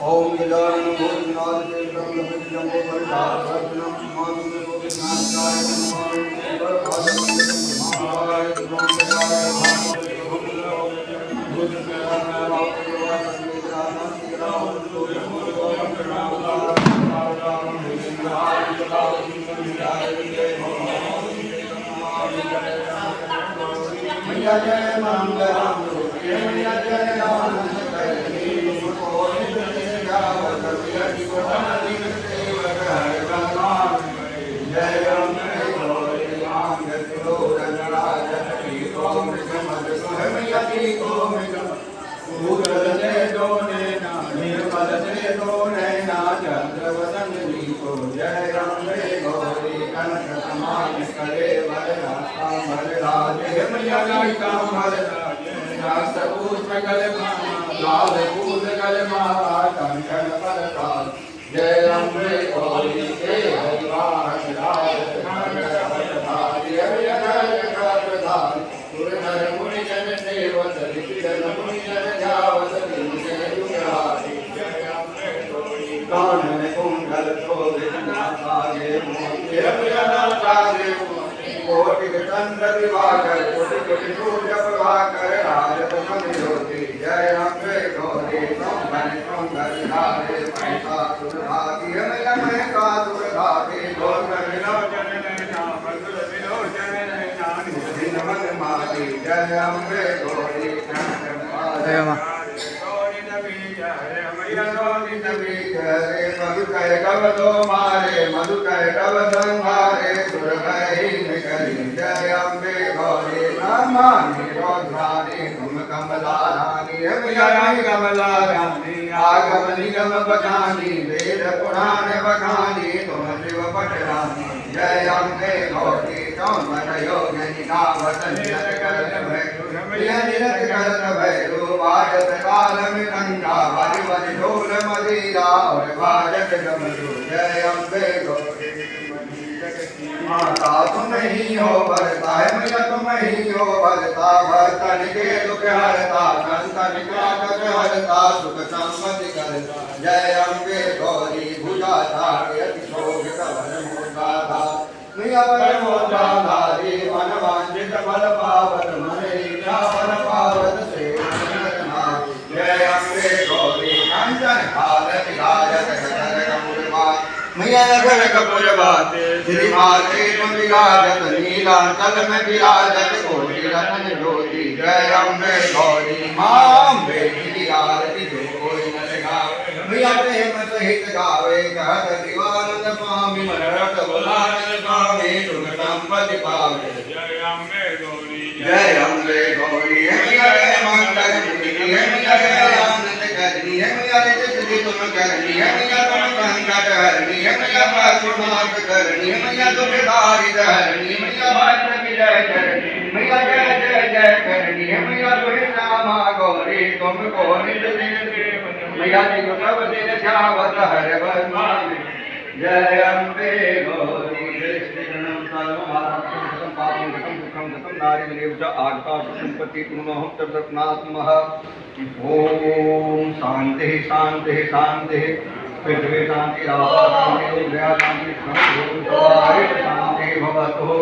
ओम ओम गजानन भूतनाथ देवतं लक्ष्मीजम्बो परिधारभूषणं मानुषो विघ्नाचार्य नमामि परमानन्दं महाराय ब्रह्मचार्य मैया जय मंगलम मैया जय आनंद करनी को नित्य गावत यदि को धन सेवक है गंगान जय अम्बे गौरी मांग लो रंगराज की को मृगमद मैया की को मृगम भूगल से दोने ना निर्मल से दोने ना चंद्रवदन जी को जय अम्बे गौरी कनक समान करे वरना राजे मैया की कामर राज पूज गल लाल पूज गल कंकण पर काल जय अम्बे गौरी के हरिवास राज मुनि जन सेवत मुनि जन जावत कानन कुंडल शोभित नागे मोतिये कोटि चंद्र दिवाकर कोटि कोटि सूर्य प्रभाकर राजत मन ज्योति जय अम्बे गौरी संभन सुंदर धारे महिषासुर भागी महिषासुर भागी गोर विलोचन नैना मधुर विलोचन नैना दिन मन माली जय अम्बे गौरी मधुकर कवलो मारे मधुकर कव संहारे सुरभहीन करी जय अम्बे गौरी नमामि रौद्राणी तुम कमला रानी कमला रानी आगम निगम बखानी वेद पुराण बखानी तुम शिव पटरानी जय अम्बे गौरी कौन योगिनी नावतन निरत करत भैरू बाजत काल मृदंगा बलि बलि ढोल मदीरा और बाजत डमरू जय अम्बे गौरी माता तुम ही हो भरता है मैया तुम ही हो भरता भक्तन के दुख हरता संतन का दुख हरता सुख संपत्ति करता जय अम्बे गौरी भुजा धारी अति शोभित वन मोटा मैया वर मोटा धारी वन वांछित फल पावन मन इच्छा फल पावन से जय अम्बे गौरी कंचन हालत गाजत गगन कपूर मैया नगर कपूर बाते श्री माते तुम विराजत नीलांचल में विराजत कोटि रतन ज्योति जय अम्बे गौरी मां अम्बे की आरती जो कोई न गावे मैया प्रेम सहित गावे कहत दिवानंद स्वामी मनरत बुलानंद स्वामी तुम संपत्ति पावे जय अम्बे गौरी मैया जय मंगल मैया जय आनंद करनी है मैया जय तुम करनी है मैया तुम संकट हरनी है मैया पार्श्वनाथ करनी है मैया तुम दारिद हरनी मैया भक्त विजय करनी मैया जय जय जय करनी है मैया तुम श्यामा गौरी तुमको निज दिन देव मैया जी को सब दिन ध्यावत हर बलवान जय अम्बे गौरी श्रीगणं सर्वमात्मकं पापं गतं दुःखं गतं नारीदेव च आगता संपत्ति पुनः तद्रत्नात्मः ओम शांति शांति शांति पृथ्वी शांति शांति शांति शांति भवतु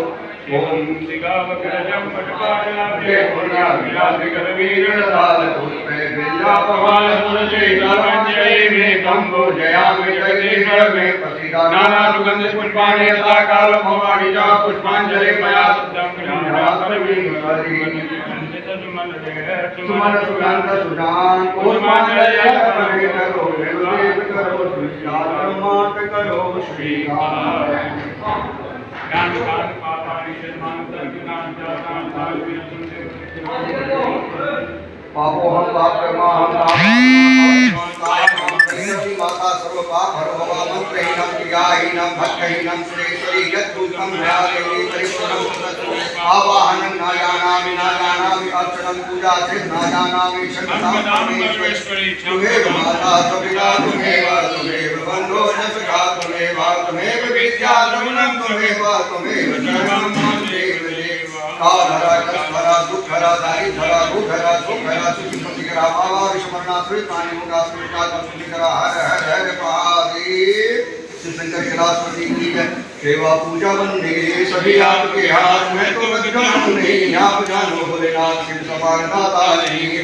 ओम शिगावक्रजं पटपाटलाभे पुण्यविलासिकरवीरसालपुष्पे विद्यापवालसुरशैलावञ्जये मे कम्बो जयामि जगदीश्वर मे प्रसीदा नानासुगन्धपुष्पाणि यथा कालभवानि च पुष्पाञ्जलि मया सुमन सुगंध सुजान पुष्पांजलि करो देव करो श्रीमात करो श्रीकार ज्ञान कान पापानि शर्मान तज्ञान जातान पापो हम पाप प्रमाण माता सर्व पाप हर भवा मंत्रहीनम क्रियाहीनम भक्तहीनम श्रेष्ठी यत्पुत्रम ध्यायेति परिपूर्णं तत्तु आवाहनं न जानामि अर्चनं पूजा से न जानामि शक्तामेश्वरी तुमेव माता त्वपिता तुमेव बन्धो च सखा तुमेव विद्या द्रविणं तुमेव शरणं मां देव कालहरा कष्टहरा दुःखहरा दारिद्र्यहरा भूखहरा सुखहरा सुखिपतिकरा पावा विश्वमरणा सुरितानि मुंडा सुरिता सुखिकरा हर हर हर महादेव शंकर कैलाशपति की जय सेवा पूजा बंदे सभी आपके हाथ में तो बदनाम नहीं आप जानो भोलेनाथ शिव सवार दाता नहीं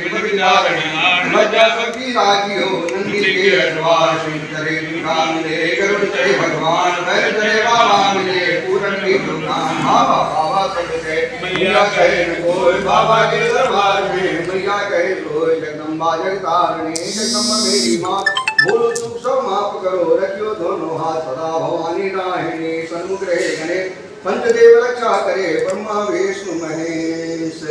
लज्जा सबकी राखी हो नंदी के अठवार सिंह करे दुर्गा मिले गरुड़ चढ़े भगवान बैल चढ़े बाबा मिले पूरन की दुकान बाबा बाबा सब गए मैया कहे न कोई बाबा के दरबार में मैया कहे कोई जगदम्बा जगतारिणी जगदम्बा मेरी माँ बोलो सुख सब माफ करो रखियो दोनों हाथ सदा भवानी राहिणी सन्मुख रहे गणेश पंचदेव रक्षा करे ब्रह्मा विष्णु महेश